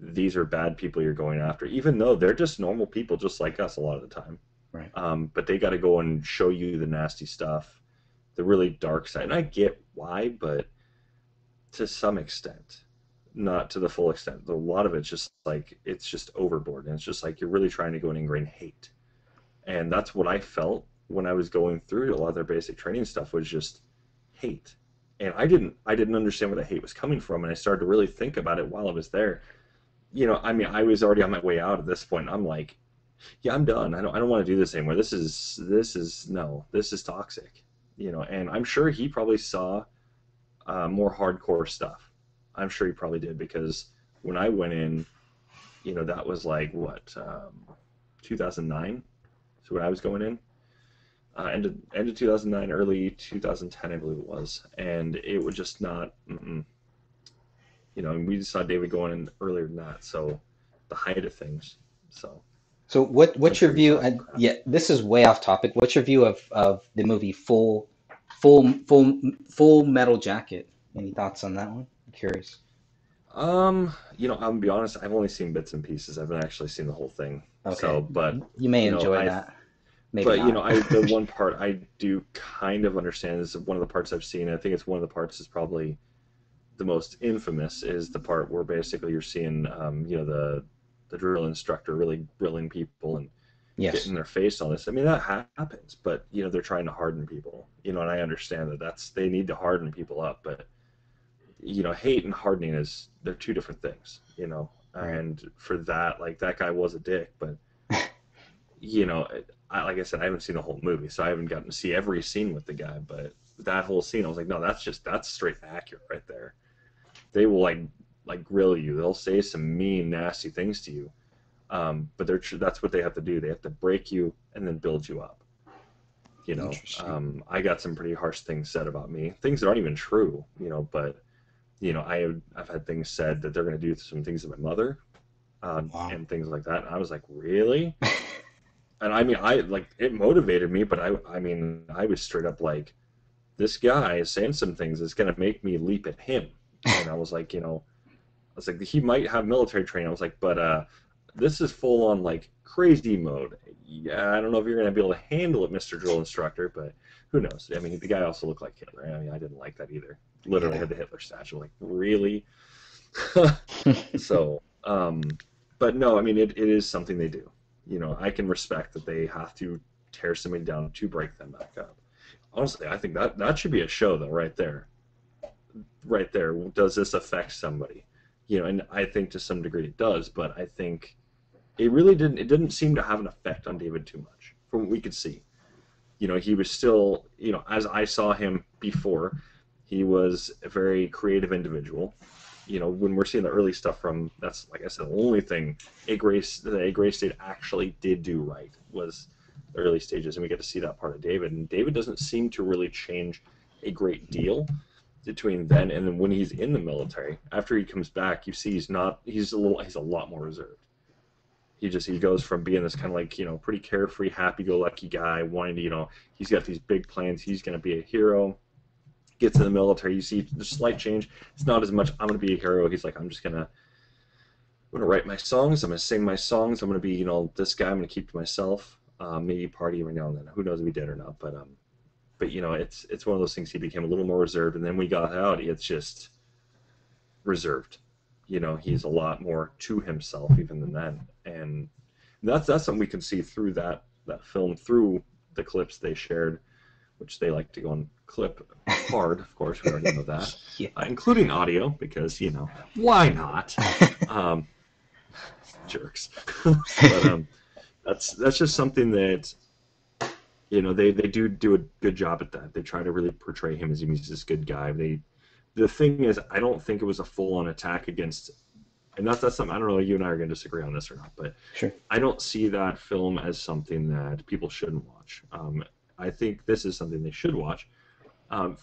these are bad people you're going after, even though they're just normal people, just like us a lot of the time. right. But they got to go and show you the nasty stuff, the really dark side. And I get why, but to some extent, not to the full extent. A lot of it's just like it's just overboard, and it's just like you're really trying to go and ingrain hate, and that's what I felt when I was going through a lot of their basic training stuff was just hate. And I didn't understand where the hate was coming from, and I started to really think about it while I was there. I mean, I was already on my way out at this point. I'm like, yeah, I'm done. I don't want to do this anymore. This is no, this is toxic. And I'm sure he probably saw more hardcore stuff. I'm sure he probably did because when I went in, that was like what 2009. So when I was going in, end of 2009, early 2010, I believe it was, and it was just not. And we saw David going in earlier than that, so the height of things. So So I'm what's your sure he view? saw some And crap. yeah, this is way off topic. What's your view of the movie Full Metal Jacket? Any thoughts on that one? I'm curious. I'm gonna be honest. I've only seen bits and pieces. I haven't actually seen the whole thing. So, Okay, but you may you know, enjoy I, that. Maybe but not. I the one part I do kind of understand is one of the parts I've seen. I think it's one of the parts is probably the most infamous is the part where basically you're seeing, the drill instructor really grilling people and getting Yes, in their face on this. I mean, that happens, but they're trying to harden people. And I understand that they need to harden people up, but hate and hardening is they're two different things. right. And for that, like that guy was a dick, but you know, like I said, I haven't seen the whole movie, so I haven't gotten to see every scene with the guy. But that whole scene, I was like, no, that's straight accurate right there. They will like grill you. They'll say some mean, nasty things to you. But that's what they have to do. They have to break you and then build you up. Interesting. I got some pretty harsh things said about me, things that aren't even true. But I've had things said that they're going to do some things to my mother, Wow. and things like that. And I was like, really? And I mean, I like it motivated me, but I mean, I was straight up like, this guy is saying some things that's going to make me leap at him. And I was like, I was like, he might have military training. I was like, but this is full on like crazy mode. Yeah, I don't know if you're going to be able to handle it, Mr. Drill Instructor, but who knows? I mean, the guy also looked like Hitler. I mean, I didn't like that either. Literally Yeah. had the Hitler statue. Like, really? So, but no, I mean, it is something they do. I can respect that they have to tear somebody down to break them back up. Honestly, I think that should be a show though, right there. Right there. Does this affect somebody? And I think to some degree it does, but I think it didn't seem to have an effect on David too much from what we could see. He was still, as I saw him before, he was a very creative individual. When we're seeing the early stuff from, that's like I said, the only thing the A Gray State actually did do right was the early stages, and we get to see that part of David. And David doesn't seem to really change a great deal between then and then when he's in the military. After he comes back, you see he's a lot more reserved. He goes from being this kind of like pretty carefree, happy-go-lucky guy, wanting to he's got these big plans. He's going to be a hero. Gets in the military. You see the slight change. It's not as much I'm going to be a hero. He's like I'm gonna write my songs. I'm gonna sing my songs. I'm gonna be this guy. I'm gonna keep to myself. Maybe party every now and then. Who knows if he did or not? But it's one of those things. He became a little more reserved, and then we got out. It's just reserved. He's a lot more to himself even than then, and that's something we can see through that that film through the clips they shared, which they like to go and clip hard. Of course, we already know that, Yeah. including audio, because why not? Um, Jerks. But that's just something that they do a good job at that. They try to really portray him as he's this good guy. The thing is, I don't think it was a full on attack against, and that's something I don't know. You and I are going to disagree on this or not, but Sure. I don't see that film as something that people shouldn't watch. I think this is something they should watch.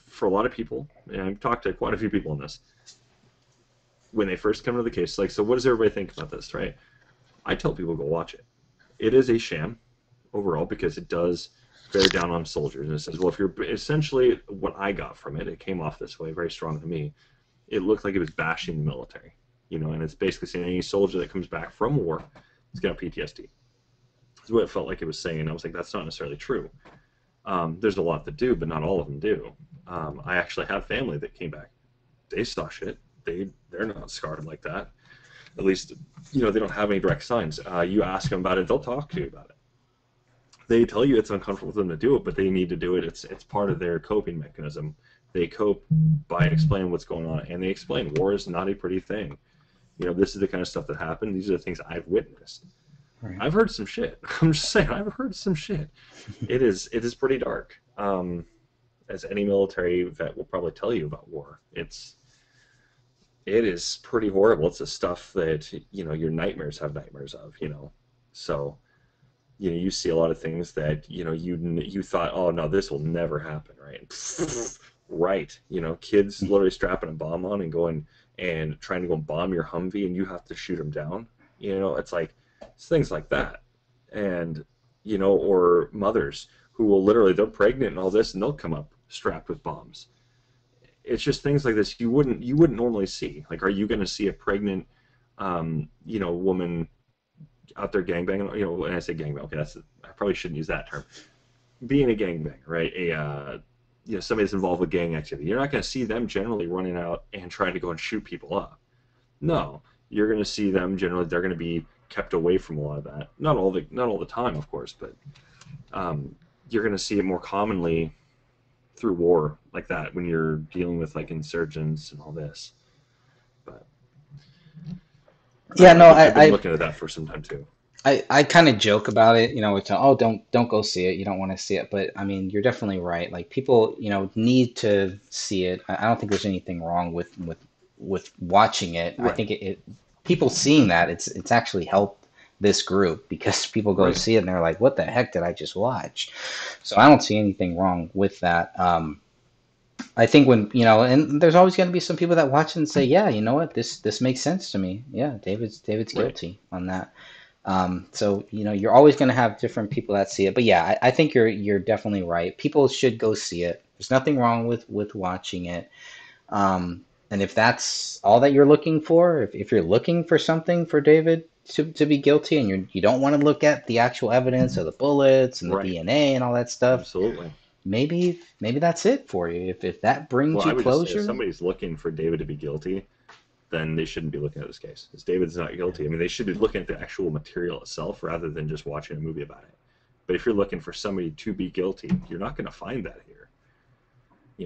For a lot of people, and I've talked to quite a few people on this, when they first come to the case, like, so what does everybody think about this, right? I tell people go watch it. It is a sham overall because it does bear down on soldiers. And it says, well, if you're essentially what I got from it, it came off this way very strong to me. It looked like it was bashing the military, and it's basically saying any soldier that comes back from war is going to have PTSD. That's what it felt like it was saying. I was like, that's not necessarily true. There's a lot that do, but not all of them do. I actually have family that came back. They saw shit. They're not scarred like that. At least, they don't have any direct signs. You ask them about it, they'll talk to you about it. They tell you it's uncomfortable for them to do it, but they need to do it. It's part of their coping mechanism. They cope by explaining what's going on, and they explain war is not a pretty thing. This is the kind of stuff that happened. These are the things I've witnessed. Right. I've heard some shit. I'm just saying, I've heard some shit. It is pretty dark. As any military vet will probably tell you about war, it is pretty horrible. It's the stuff that your nightmares have nightmares of. So you see a lot of things that you thought, oh no, this will never happen, right? Right. Kids literally strapping a bomb on and going and trying to go and bomb your Humvee, and you have to shoot them down. It's like it's things like that, and or mothers who will literally, they're pregnant and all this, and they'll come up strapped with bombs. It's just things like this you wouldn't normally see. Like, are you going to see a pregnant woman out there gangbanging? When I say gangbang, okay, I probably shouldn't use that term. Being a gangbanger, right? Somebody that's involved with gang activity. You're not going to see them generally running out and trying to go and shoot people up. No, you're going to see them generally. They're going to be kept away from a lot of that. Not all the time, of course, but you're going to see it more commonly through war like that when you're dealing with like insurgents and all this. But I Yeah, don't know. no, I've been looking at that for some time too. I kind of joke about it, with oh, don't go see it. You don't want to see it, but I mean, you're definitely right. Like people, need to see it. I don't think there's anything wrong with watching it. I Right, think it people seeing that it's actually helped this group because people go right, see it and they're like, what the heck did I just watch? So I don't see anything wrong with that. I think when, and there's always going to be some people that watch it and say, yeah, you know what, this makes sense to me. Yeah, David's right. guilty on that. So you're always going to have different people that see it, but yeah, I think you're definitely right. People should go see it. There's nothing wrong with watching it. And if that's all that you're looking for, if you're looking for something for David to be guilty, and you don't want to look at the actual evidence of the bullets and the Right. DNA and all that stuff, Absolutely. maybe that's it for you. If that brings Well, you I would just say if closure, somebody's looking for David to be guilty, then they shouldn't be looking at this case. Because David's not guilty. I mean, they should be looking at the actual material itself rather than just watching a movie about it. But if you're looking for somebody to be guilty, you're not going to find that here.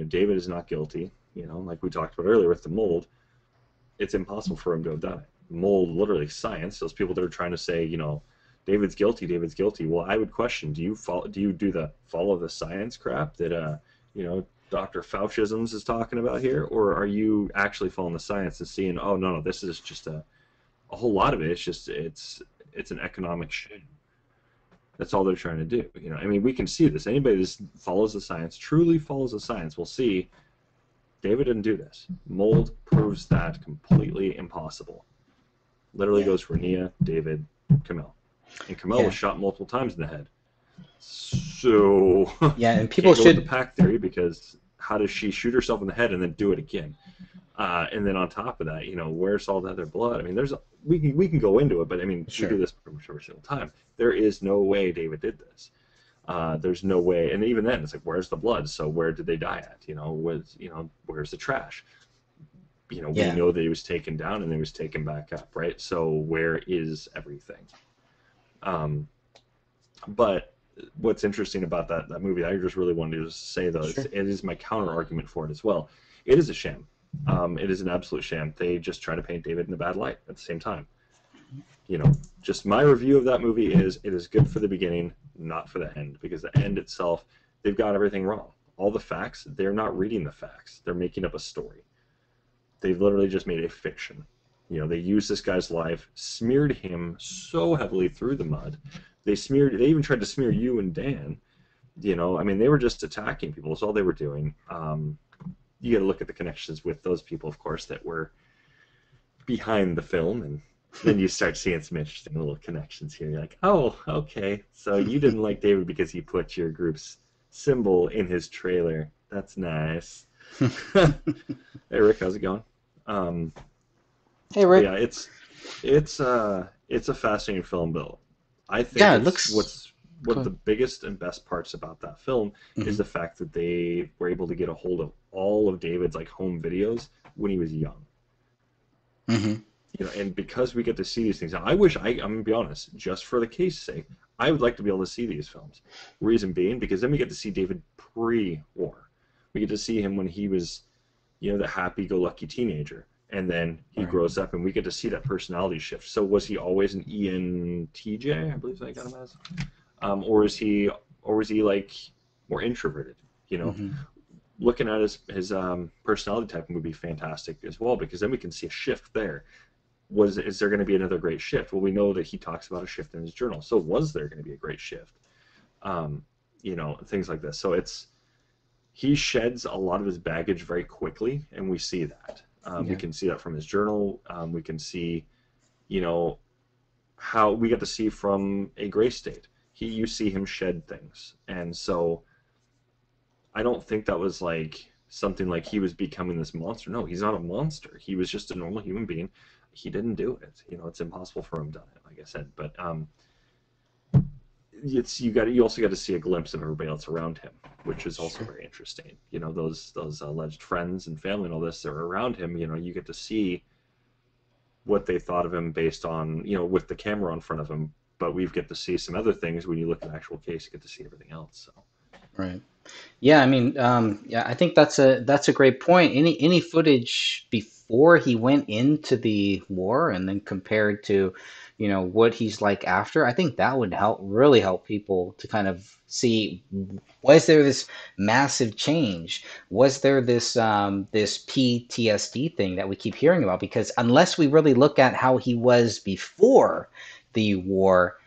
David is not guilty. Like we talked about earlier with the mold, it's impossible for him to have done it. Mold, literally science. Those people that are trying to say, David's guilty, David's guilty. Well, I would question: Do you do the follow the science crap that Dr. Faucisms is talking about here, or are you actually following the science and seeing, oh no, this is just a whole lot of it. It's an economic shit. That's all they're trying to do. I mean, we can see this. Anybody that follows the science, truly follows the science, will see David didn't do this. Mold proves that completely impossible. Literally yeah, goes for Nia, David, Camille. And Camille was yeah, shot multiple times in the head. So yeah, and people can't go with the should, pack theory because how does she shoot herself in the head and then do it again? And then on top of that, where's all the other blood? I mean, we can go into it, but I mean, we do sure, this pretty much every single time. There is no way David did this. There's no way, and even then, it's like, where's the blood? So where did they die at? Where's the trash? We yeah, know that he was taken down and then he was taken back up, right? So where is everything? Um, but what's interesting about that movie, I just really wanted to say though, Sure. it is my counter argument for it as well. It is a sham. It is an absolute sham. They just try to paint David in a bad light at the same time. You know, just my review of that movie is it is good for the beginning, not for the end, because the end itself, they've got everything wrong. All the facts, they're not reading the facts. They're making up a story. They've literally just made a fiction. You know, they used this guy's life, smeared him so heavily through the mud. They even tried to smear you and Dan. You know, I mean, they were just attacking people. That's all they were doing. You got to look at the connections with those people, of course, that were behind the film, and then you start seeing some interesting little connections here. You're like, oh, okay, so you didn't like David because he put your group's symbol in his trailer. That's nice. Hey, Rick, how's it going? Um, Hey, but Rick. yeah, it's a fascinating film, Bill. I think Yeah, it it's looks one of the cool. biggest and best parts about that film is Hmm. the fact that they were able to get a hold of all of David's like home videos when he was young. Hmm. You know, and because we get to see these things, now, I'm gonna be honest, just for the case sake, I would like to be able to see these films. Reason being, because then we get to see David pre-war. We get to see him when he was, you know, the happy-go-lucky teenager, and then he Right. grows up, and we get to see that personality shift. So was he always an ENTJ? I believe I got him as, or is he like more introverted? You know, Hmm. looking at his personality type would be fantastic as well, because then we can see a shift there. Is there going to be another great shift? Well, we know that he talks about a shift in his journal. So was there going to be a great shift? Um, you know, things like this. So it's he sheds a lot of his baggage very quickly, and we see that. We Yeah. can see that from his journal. We can see, you know, how we get to see from a gray state. You see him shed things, and so I don't think that was like something like he was becoming this monster. No, he's not a monster. He was just a normal human being. He didn't do it. You know, it's impossible for him to do it, like I said. But it's you also got to see a glimpse of everybody else around him, which is also Sure. very interesting. You know, those alleged friends and family and all this that are around him. You know, you get to see what they thought of him based on, you know, with the camera in front of him. But we get to see some other things when you look at the actual case. You get to see everything else. So Right. Yeah, I mean, yeah, I think that's a great point. Any footage before he went into the war and then compared to, what he's like after, I think that would really help people to kind of see, was there this massive change? Was there this PTSD thing that we keep hearing about? Because unless we really look at how he was before the war,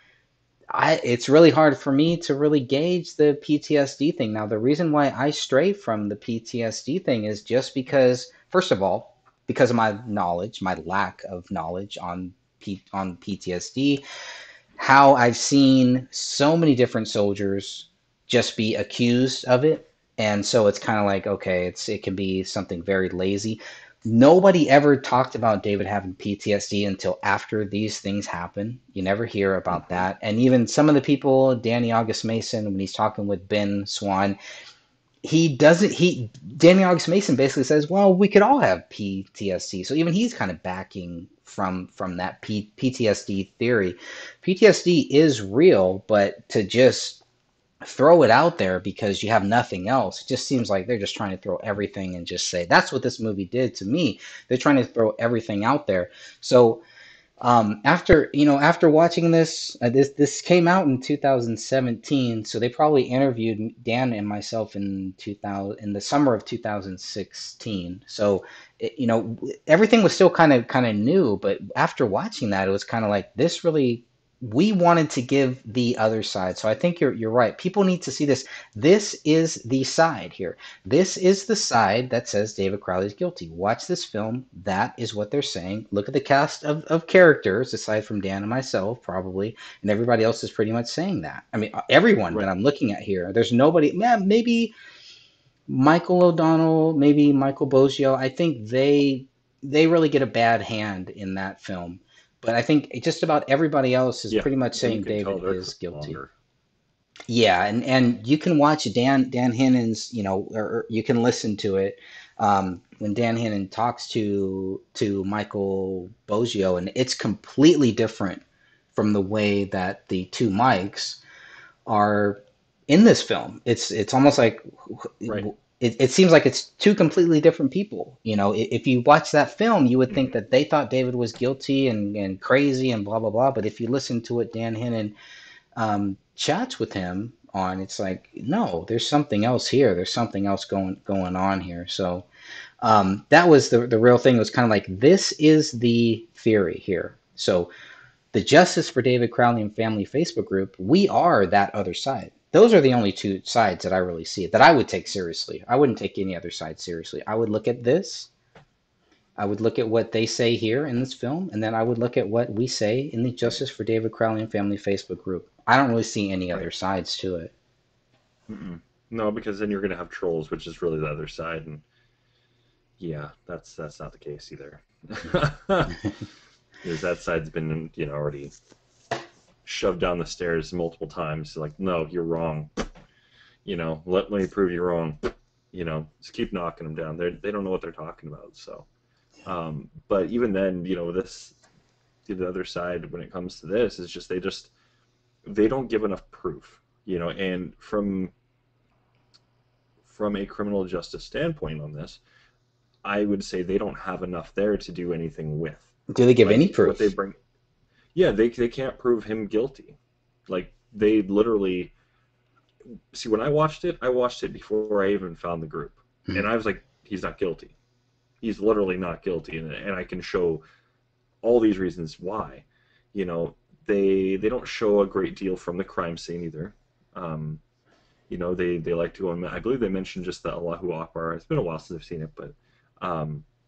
it's really hard for me to really gauge the PTSD thing. Now, the reason why I stray from the PTSD thing is just because, first of all, because of my knowledge, my lack of knowledge on PTSD, how I've seen so many different soldiers just be accused of it. And so it's kind of like, okay, it can be something very lazy. Nobody ever talked about David having PTSD until after these things happen. You never hear about mm-hmm. that. And even some of the people, Danny August Mason, when he's talking with Ben Swan, he doesn't he Danny August Mason basically says, well, we could all have PTSD. So even he's kind of backing from that PTSD theory. PTSD is real, but to just throw it out there because you have nothing else, it just seems like they're just trying to throw everything and just say that's what this movie did to me. They're trying to throw everything out there. So after watching this came out in 2017, so they probably interviewed Dan and myself in 2000 in the summer of 2016. So everything was still kind of new, but after watching that, it was kind of like this really. We wanted to give the other side, so I think you're right. People need to see this. This is the side here. This is the side that says David Crowley is guilty. Watch this film. That is what they're saying. Look at the cast of characters, aside from Dan and myself, probably, and everybody else is pretty much saying that. I mean, everyone that Right. I'm looking at here, there's nobody, maybe Michael O'Donnell, maybe Michael Bosio. I think they really get a bad hand in that film. But I think just about everybody else is Yeah, pretty much and you saying can tell David they're is guilty. longer. Yeah, and you can watch Dan Hannon's, or you can listen to it when Dan Hannon talks to Michael Bosio, and it's completely different from the way that the two mics are in this film. It's almost like Right. it seems like it's two completely different people. You know, if you watch that film, you would think Hmm. that they thought David was guilty and crazy and blah blah blah. But if you listen to what Dan Hennon chats with him on, it's like no, there's something else here. There's something else going on here. So that was the real thing. It was kind of like this is the theory here. So the Justice for David Crowley and Family Facebook group, we are that other side. Those are the only two sides that I really see that I would take seriously. I wouldn't take any other side seriously. I would look at this. I would look at what they say here in this film, and then I would look at what we say in the Justice for David Crowley and Family Facebook group. I don't really see any other Right. sides to it. Mm-mm. No, because then you're going to have trolls, which is really the other side, and yeah, that's not the case either. Because that side's been, already shoved down the stairs multiple times. Like, no, you're wrong. Let me prove you wrong. Just keep knocking them down. They don't know what they're talking about. So, but even then, the other side when it comes to this is they don't give enough proof. And from a criminal justice standpoint on this, I would say they don't have enough there to do anything with. Do they give any Like what they proof? bring, yeah, they can't prove him guilty. Like they literally see when I watched it before I even found the group, Hmm. and I was like, he's not guilty. He's literally not guilty, and I can show all these reasons why. You know, they don't show a great deal from the crime scene either. Um, they like to go and I believe they mentioned just the Allahu Akbar. It's been a while since I've seen it, but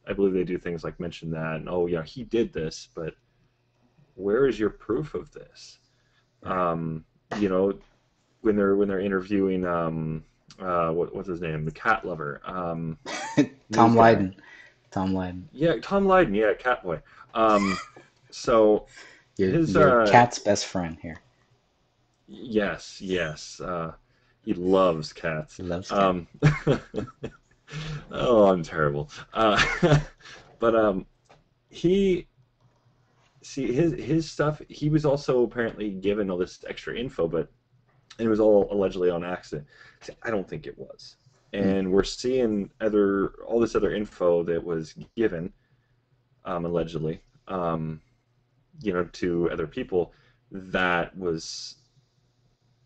I believe they do things like mention that and oh yeah, he did this, but where is your proof of this? Right. You know, when they're interviewing what's his name, the cat lover, news Tom guy. Lydon. Tom Lydon. Yeah, Tom Lydon. Yeah, Catboy. Um, so his Your cat's best friend here. yes, yes, he loves cats. He loves cat. Um, oh, I'm terrible. But he see his stuff. He was also apparently given all this extra info, but it was all allegedly on accident. See, I don't think it was. Hmm. And we're seeing other all this other info that was given allegedly, to other people that was,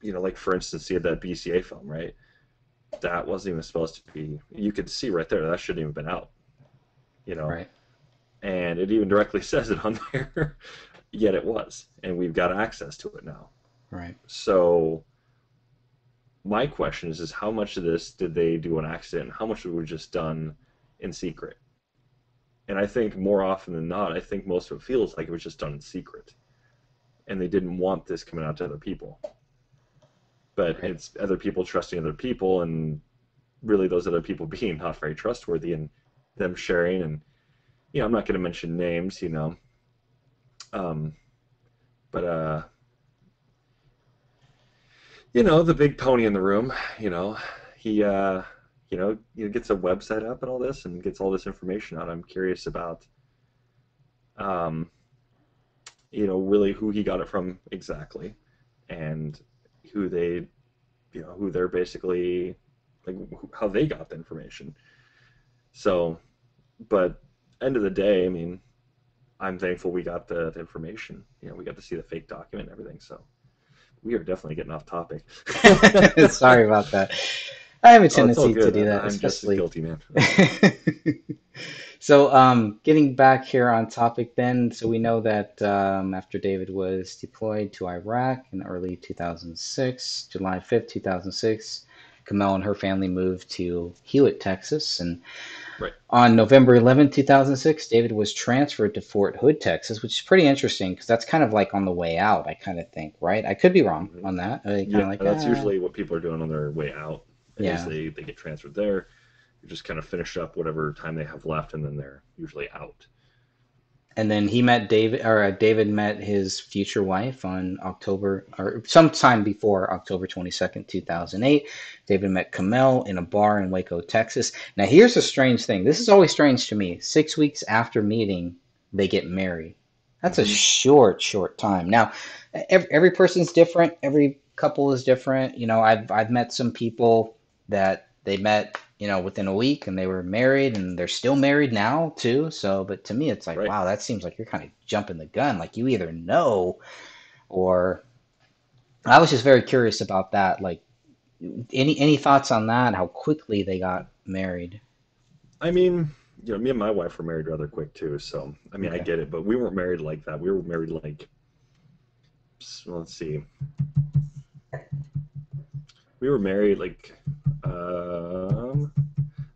like for instance, you had that BCA film, right? That wasn't even supposed to be. You could see right there that shouldn't even been out, you know. Right. And it even directly says it on there. Yet it was, and we've got access to it now. Right. So my question is how much of this did they do on accident? How much was just done in secret? And I think more often than not, I think most of it feels like it was just done in secret, and they didn't want this coming out to other people. But Right. it's other people trusting other people, and really those other people being not very trustworthy, and them sharing. And I'm not going to mention names, um, but the big pony in the room, he gets a website up and all this and gets all this information out. I'm curious about um, really who he got it from exactly and who they who they're basically like how they got the information. So, but end of the day, I mean, I'm thankful we got the information. We got to see the fake document and everything. So we are definitely getting off topic. Sorry about that. I have a Oh, it's all tendency to good. do that, I'm just as especially. guilty, man. So, getting back here on topic then, so we know that after David was deployed to Iraq in early 2006, July 5th, 2006, Kamel and her family moved to Hewitt, Texas. And Right. on November 11th, 2006, David was transferred to Fort Hood, Texas, which is pretty interesting because that's kind of like on the way out, I kind of think, right? I could be wrong Hmm. on that. I kind Yeah, of like, that's usually what people are doing on their way out. Is yeah. they get transferred there, just kind of finish up whatever time they have left, and then they're usually out. And then he met David, or David met his future wife on October, or sometime before October 22nd, 2008. David met Kamel in a bar in Waco, Texas. Now, here's a strange thing. This is always strange to me. 6 weeks after meeting, they get married. That's a Hmm. short time. Now, every person's different. Every couple is different. I've met some people that they met, within a week and they were married and they're still married now too. So, but to me, it's like, Right. wow, that seems like you're kind of jumping the gun. Like you either know or I was just very curious about that. Like any thoughts on that? How quickly they got married? I mean, me and my wife were married rather quick too. So, I mean, I Okay. get it, but we weren't married like that. We were married like, let's see, we were married like,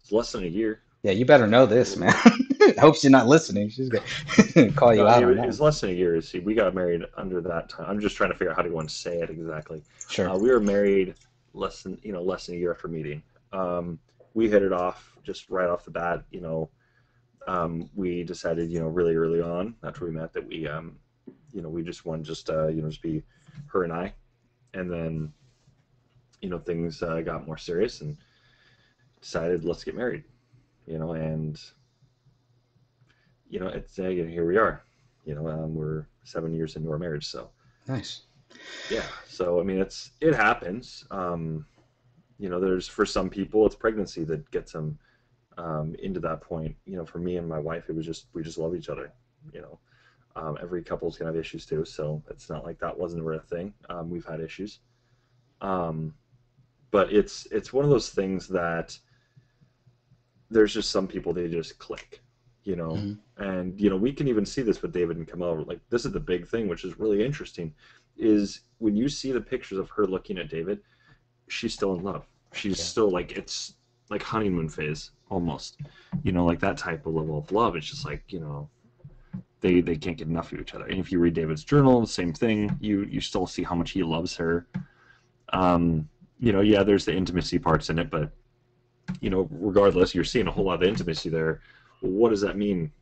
it's less than a year. Yeah, you better know A this, little man. more. I hope she's not listening. She's gonna call No, you I out mean, on it that was one. less than a year. See, we got married under that time. I'm just trying to figure out how to say it exactly. Sure. We were married less than a year after meeting. Um, we hit it off just right off the bat. We decided, really early on after we met that we just wanted just be her and I, and then things got more serious and decided let's get married. And it's here we are. We're 7 years into our marriage, so Nice. yeah. So I mean, it happens. There's for some people it's pregnancy that gets them into that point. For me and my wife, it was just we just love each other. You know, every couple's gonna have issues too, so it's not like that wasn't a real thing. We've had issues, um, but it's one of those things that there's just some people they just click, you know. Hmm. And we can even see this with David and Kamel. Like this is the big thing, which is really interesting, is when you see the pictures of her looking at David, she's still in love. She's Yeah. still like it's like honeymoon phase almost, like that type of level of love. It's just like they can't get enough of each other. And if you read David's journal, same thing. You still see how much he loves her. Um, yeah, there's the intimacy parts in it, but regardless, you're seeing a whole lot of intimacy there. Well, what does that mean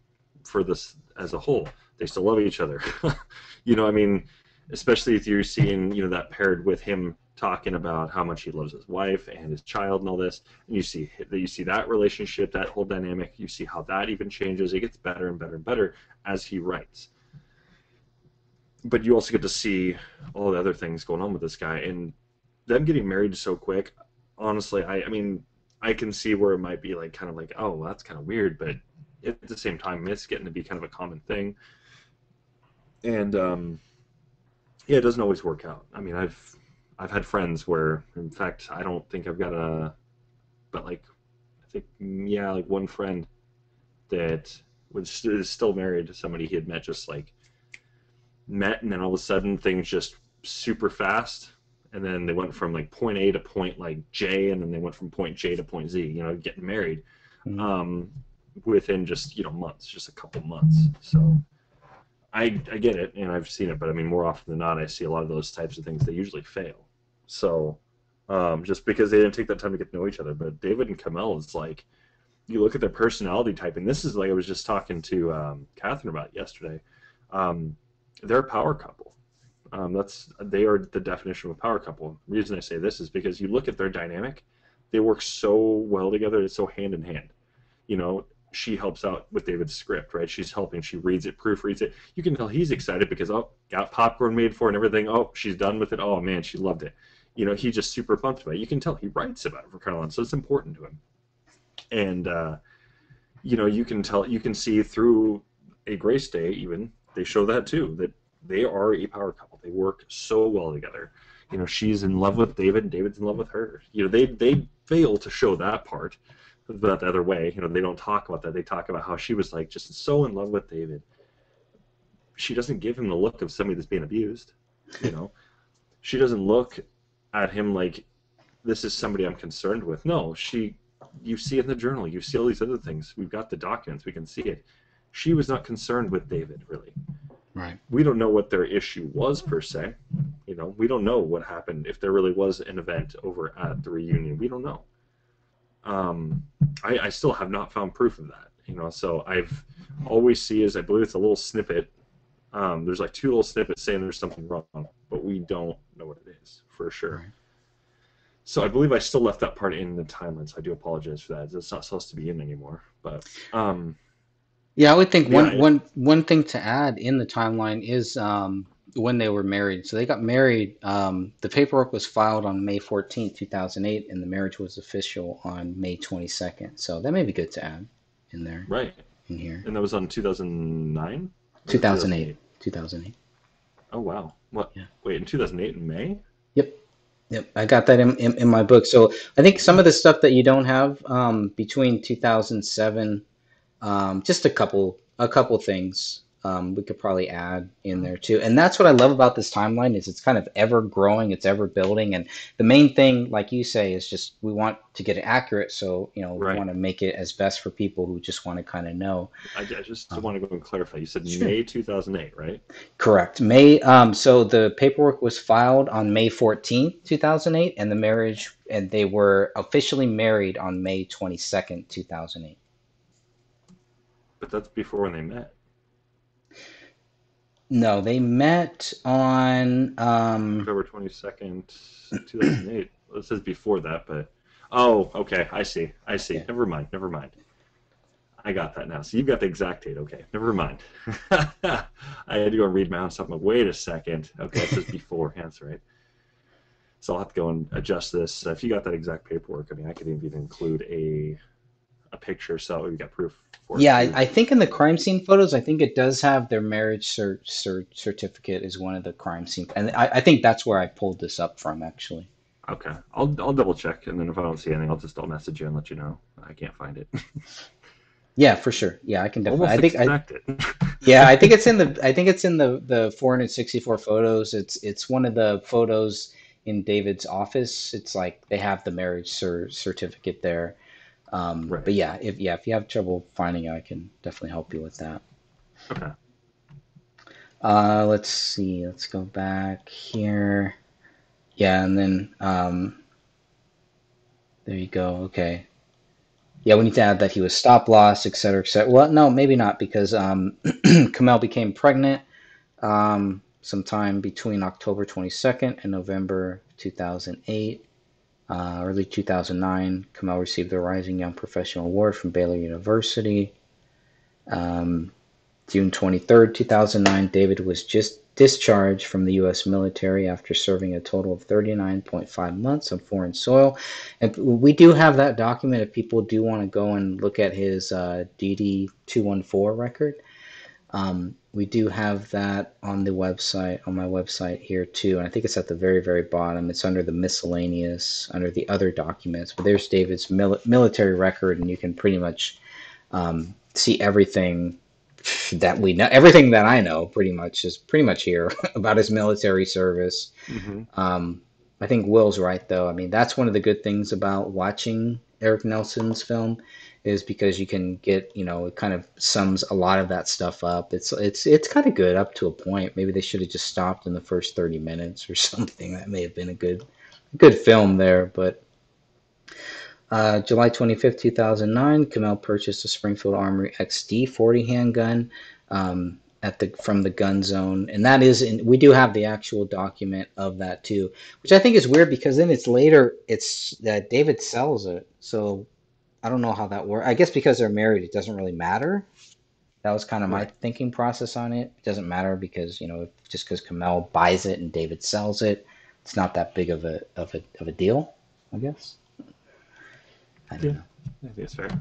for this as a whole? They still love each other. I mean, especially if you're seeing, that paired with him talking about how much he loves his wife and his child and all this, and you see that relationship, that whole dynamic. You see how that even changes. It gets better and better and better as he writes. But you also get to see all the other things going on with this guy and them getting married so quick. Honestly, I mean, I can see where it might be like kind of like, oh, well, that's kind of weird, but at the same time, it's getting to be kind of a common thing. And yeah, it doesn't always work out. I mean, I've had friends where, in fact, I don't think I've got but like, I think yeah, like one friend that is still married to somebody he had met just like met, and then all of a sudden things just super fast, and then they went from like point A to point like J, and then they went from point J to point Z. Getting married Hmm. um, within just months, just a couple months. So I get it, and I've seen it, but I mean, more often than not, I see a lot of those types of things. They usually fail. So just because they didn't take that time to get to know each other. But David and Kamel is like you look at their personality type, and this is like I was just talking to Catherine about yesterday. Um, they're a power couple. They are the definition of a power couple. The reason I say this is because you look at their dynamic; they work so well together. It's so hand in hand. You know, she helps out with David's script, right? She's helping. She reads it, proofreads it. You can tell he's excited because got popcorn made for it and everything. Oh, she's done with it. Oh man, she loved it. He's just super pumped about it. You can tell he writes about it for Caroline, so it's important to him. And you can tell, you can see through a Grace Day even they show that too, that they are a power couple. They work so well together. She's in love with David and David's in love with her. They fail to show that part, but the other way, they don't talk about that. They talk about how she was like just so in love with David. She doesn't give him the look of somebody that's being abused. you know she doesn't look at him like this is somebody I'm concerned with. No, you see it in the journal, you see all these other things. We've got the documents, we can see it. She was not concerned with David, really. Right. We don't know what their issue was per se. We don't know what happened, if there really was an event over at the reunion. We don't know. um, I still have not found proof of that. So I've always see is I believe it's a little snippet. There's like two little snippets saying there's something wrong, but we don't know what it is for sure. Right. So I believe I still left that part in the timeline, so I do apologize for that. It's not supposed to be in anymore. But Yeah, I would think yeah, one thing to add in the timeline is when they were married. So they got married. The paperwork was filed on May 14th, 2008, and the marriage was official on May 22nd. So that may be good to add in there, Right. in here. And that was on 2009 or 2008. 2008? 2008. Oh, wow. What? Yeah. Wait, in 2008 in May? Yep. Yep. I got that in my book. So I think some of the stuff that you don't have between 2007. Just a couple things we could probably add in Oh, there too. And that's what I love about this timeline is it's kind of ever growing, it's ever building. And the main thing, like you say, is just we want to get it accurate. So, we right. want to make it as best for people who just want to kind of know. I just Um, want to go and clarify. You said sure. May 2008, right? Correct. So the paperwork was filed on May 14th, 2008, and the marriage, and they were officially married on May 22nd, 2008. But that's before when they met. No, they met on October 22nd, 2008. Well, it says before that, but oh, okay. I see. I see. yeah. Never mind. Never mind. I got that now. So you've got the exact date. Okay. Never mind. I had to go and read my own stuff. I'm like, wait a second. Okay, it says before. That's right. So I'll have to go and adjust this. If you got that exact paperwork, I mean, I could even include a picture so we got proof for it Yeah, I, too. I think in the crime scene photos, I think it does have their marriage certificate is one of the crime scene, and I think that's where I pulled this up from actually. Okay, I'll double check, and then if I don't see anything, I'll message you and let you know. I can't find it. Yeah, for sure. Yeah, I can definitely. Almost I think I expect it. Yeah, I think it's in the 464 photos. It's one of the photos in David's office. It's like they have the marriage certificate there. But Right. if you have trouble finding it, I can definitely help you with that. Okay. Let's see. Let's go back here. Yeah, and then there you go. Okay. Yeah, we need to add that he was stop loss, et cetera, et cetera. Well, no, maybe not because Kamel became pregnant sometime between October 22nd and November 2008. Early 2009, Kamel received the Rising Young Professional Award from Baylor University. Um, June 23rd, 2009, David was just discharged from the U.S. military after serving a total of 39.5 months on foreign soil. And we do have that document if people do want to go and look at his DD 214 record. We do have that on the website, on my website here too. And I think it's at the very, very bottom. It's under the miscellaneous, under the other documents. But there's David's military record, and you can pretty much see everything that we know, everything that I know, pretty much is pretty much here about his military service. Mm-hmm. Um, I think Will's right though. I mean, that's one of the good things about watching Eric Nelson's film is because you can get, it kind of sums a lot of that stuff up. It's kind of good up to a point. Maybe they should have just stopped in the first 30 minutes or something. That may have been a good film there, but July 25th, 2009, Kamel purchased a Springfield Armory XD 40 handgun from the gun zone, and that is we do have the actual document of that too, which I think is weird because then it's later it's that David sells it, so I don't know how that works. I guess because they're married, it doesn't really matter. That was kind of my Right. thinking process on it. It doesn't matter because just because Kamel buys it and David sells it, it's not that big of a deal, I guess. I don't Yeah. know. I think it's fair.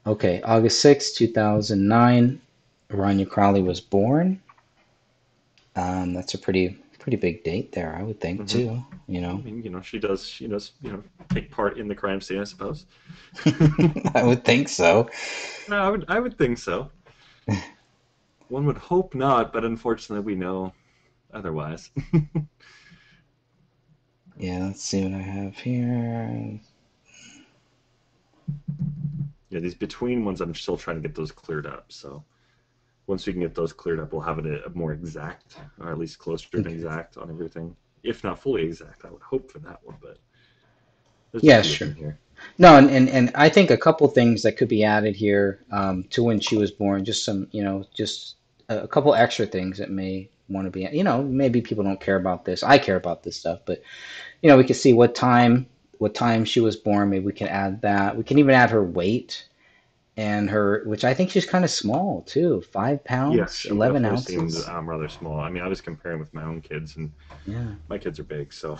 Okay, August 2009, Rania Crowley was born. That's a pretty big date there, I would think Mm-hmm. too. I mean, she does, take part in the crime scene, I suppose. I would think so. No, I would think so. One would hope not, but unfortunately, we know otherwise. Yeah, let's see what I have here. Yeah, these between ones, I'm still trying to get those cleared up. So once we can get those cleared up, we'll have it a more exact, or at least closer to Okay. exact on everything. If not fully exact, I would hope for that one, but there's a Yeah, few of sure. them here. No, and I think a couple things that could be added here to when she was born, just some, just a couple extra things that may want to be, maybe people don't care about this. I care about this stuff, but we can see what time she was born. Maybe we can add that. We can even add her weight and her, which I think she's kind of small too, five Yeah, pounds, she 11 definitely seemed ounces. rather small. I mean, I was comparing with my own kids, and Yeah. my kids are big, so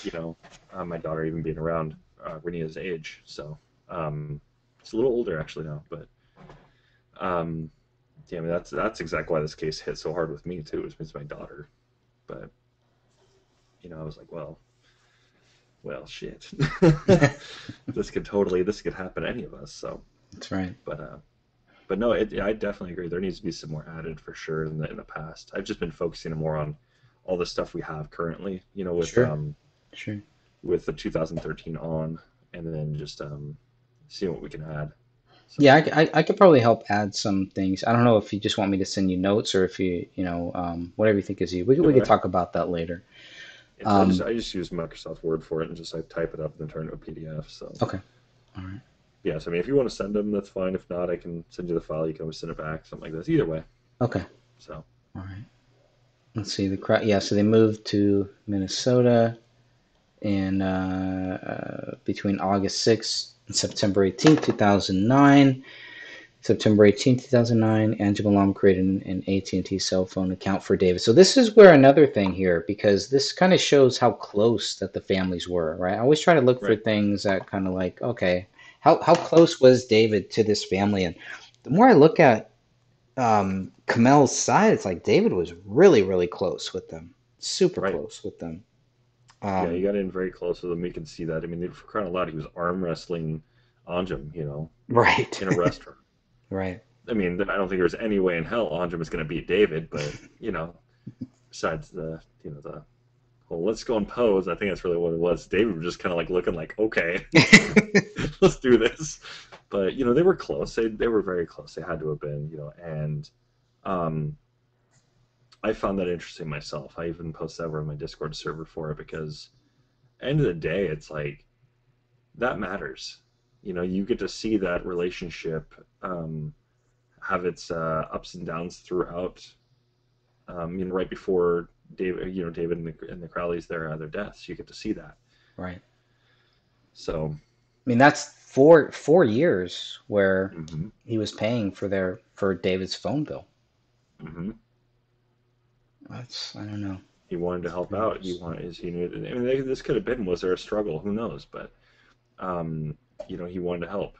you know, my daughter even being around Renea's age, so um, it's a little older actually now, but um, yeah, I mean that's exactly why this case hit so hard with me too. It's my daughter, but I was like, well, shit, this could happen to any of us. So, That's right. but but no, I definitely agree. There needs to be some more added for sure in the past. I've just been focusing more on all the stuff we have currently, Sure. Sure. with the 2013 on, and then just seeing what we can add. Yeah, So I could probably help add some things. I don't know if you just want me to send you notes or if whatever you think is you. We no, could talk about that later. I just Um, I just use Microsoft Word for it, and just I type it up and then turn it to a PDF. So okay. All right. yeah, so I mean, if you want to send them, that's fine. If not, I can send you the file. You can always send it back, something like this. Either way. Okay. So All right. Let's see the crowd. Yeah, so they moved to Minnesota in between August 6th and September 18th, 2009. September 18th, 2009, Angela Lum created an AT&T cell phone account for David. So this is where another thing here, because this kind of shows how close that the families were, right? I always try to look for right, things that kind of like, okay, how close was David to this family? And the more I look at Kamel's side, it's like David was really, really close with them, super right. close with them. Yeah, he Um, got in very close with him. You can see that. I mean, for crying out loud, he was arm wrestling Anjem, right, in a restaurant. right. I mean, I don't think there's any way in hell Anjem was going to beat David, but besides the whole let's go and pose, I think that's really what it was. David was just kind of like looking like, okay, let's do this. But they were close. They were very close. They had to have been, and um, I found that interesting myself. I even posted over on my Discord server for it because end of the day, it's like that matters. You get to see that relationship have its ups and downs throughout. Right before David and the Crowleys, their deaths, you get to see that. Right. So, I mean, that's four years where hmm he was paying for David's phone bill. hmm That's I don't know. he wanted to help Four out. He years. wanted, he knew. I mean, this could have been, was there a struggle? Who knows? But he wanted to help.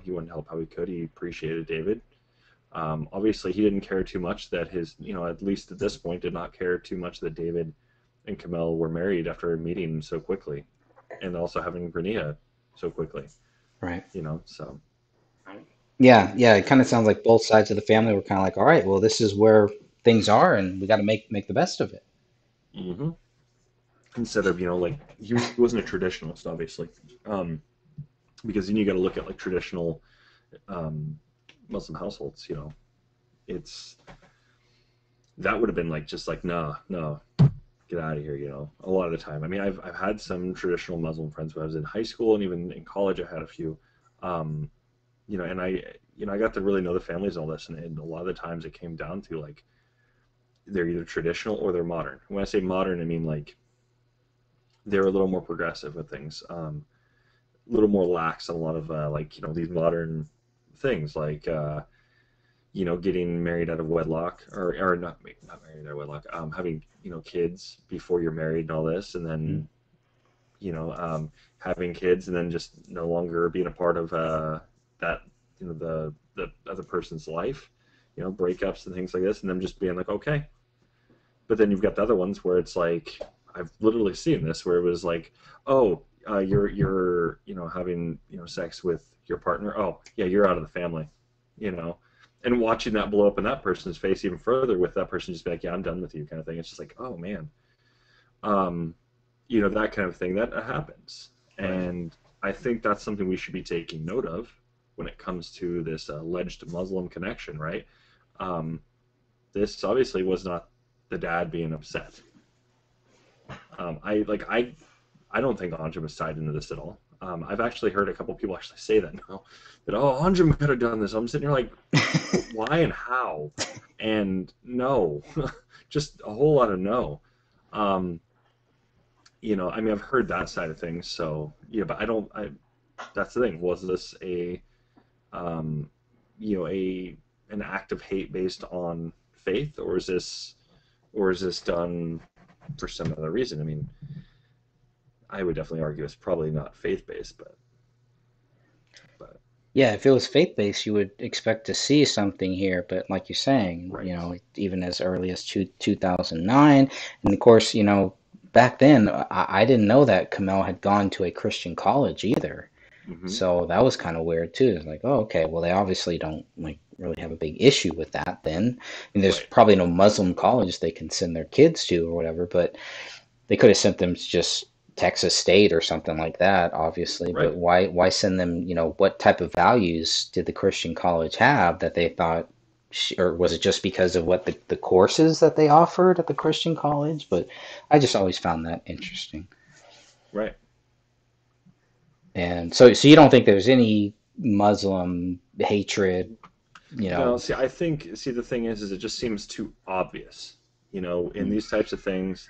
He wanted to help how he could. He appreciated David. Obviously, he didn't care too much that at least at this point, did not care too much that David and Camille were married after meeting so quickly, and also having Grania so quickly. Right. So Yeah, yeah. It kind of sounds like both sides of the family were kind of like, all right, well, this is where things are, and we got to make the best of it. hmm instead of like he wasn't a traditionalist, obviously, um, because then you got to look at like traditional um, Muslim households. It's that would have been like just like nah, no, get out of here. A lot of the time. I mean, I've had some traditional Muslim friends when I was in high school and even in college. I had a few, um, and I got to really know the families and all this, and a lot of the times it came down to like they're either traditional or they're modern. When I say modern, I mean like they're a little more progressive with things, a little more lax on a lot of like these modern things like getting married out of wedlock or not married out of wedlock, having kids before you're married and all this, and Mm. then having kids and then just no longer being a part of that the other person's life, breakups and things like this, and them just being like okay. But then you've got the other ones where it's like I've literally seen this where it was like, oh, you're having sex with your partner. Oh yeah, you're out of the family, you know, and watching that blow up in that person's face even further with that person just being like, yeah, I'm done with you, kind of thing. It's just like, oh man, um, that kind of thing that happens, Right. and I think that's something we should be taking note of when it comes to this alleged Muslim connection, right? Um, this obviously was not the dad being upset. I don't think Anjum was tied into this at all. I've actually heard a couple people actually say that now, that oh Anjum could have done this. I'm sitting here like, why and how, and no, just a whole lot of no. I mean, I've heard that side of things, so yeah, but I don't. That's the thing. Was this a um, a an act of hate based on faith, or is this done for some other reason? I mean, I would definitely argue it's probably not faith based, but Yeah, if it was faith-based, you would expect to see something here, but like you're saying, right. even as early as 2009, and of course, back then, I didn't know that Kamel had gone to a Christian college either. Hmm. So that was kind of weird too. It's like, oh, okay, well, they obviously don't like really have a big issue with that then. And there's Right. probably no Muslim college they can send their kids to or whatever, but they could have sent them to just Texas State or something like that, obviously. But Right. why send them? What type of values did the Christian college have that they thought, or was it just because of what the courses that they offered at the Christian college? But I just always found that interesting. Right. And so you don't think there's any Muslim hatred, No, see, see, the thing is it just seems too obvious. In mm, these types of things,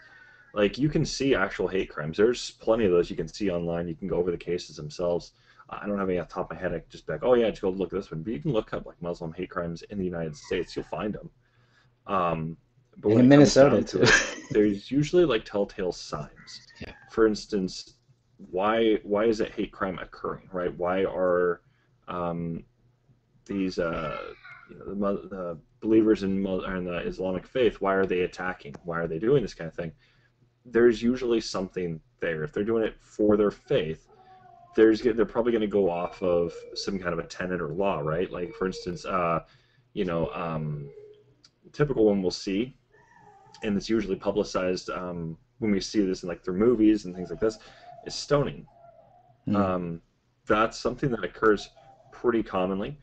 like you can see actual hate crimes. There's plenty of those you can see online. You can go over the cases themselves. I don't have any off the top of my head. I can just be like, oh yeah, just go look at this one. But you can look up like Muslim hate crimes in the United States. You'll find them. But and when in it comes Minnesota down too. to it, there's usually like telltale signs. Yeah. For instance, why is a hate crime occurring? Right? Why are um, these the believers in the Islamic faith, why are they attacking? Why are they doing this kind of thing? There's usually something there. If they're doing it for their faith, they're probably going to go off of some kind of a tenet or law, right? Like for instance, you know, um, typical one we'll see, and it's usually publicized when we see this in like through movies and things like this, is stoning. Mm, Um, that's something that occurs pretty commonly.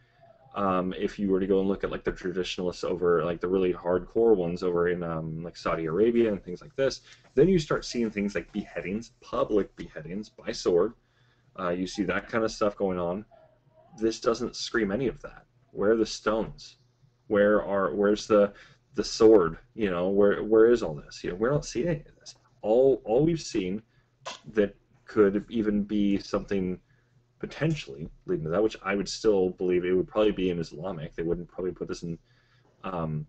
If you were to go and look at like the traditionalists over like the really hardcore ones over in like Saudi Arabia and things like this, then you start seeing things like beheadings, public beheadings by sword. You see that kind of stuff going on. This doesn't scream any of that. Where are the stones? Where's the sword? Where is all this? We're not seeing any of this. All we've seen that could even be something potentially leading to that, which I would still believe it would probably be in Islamic. They wouldn't probably put this um,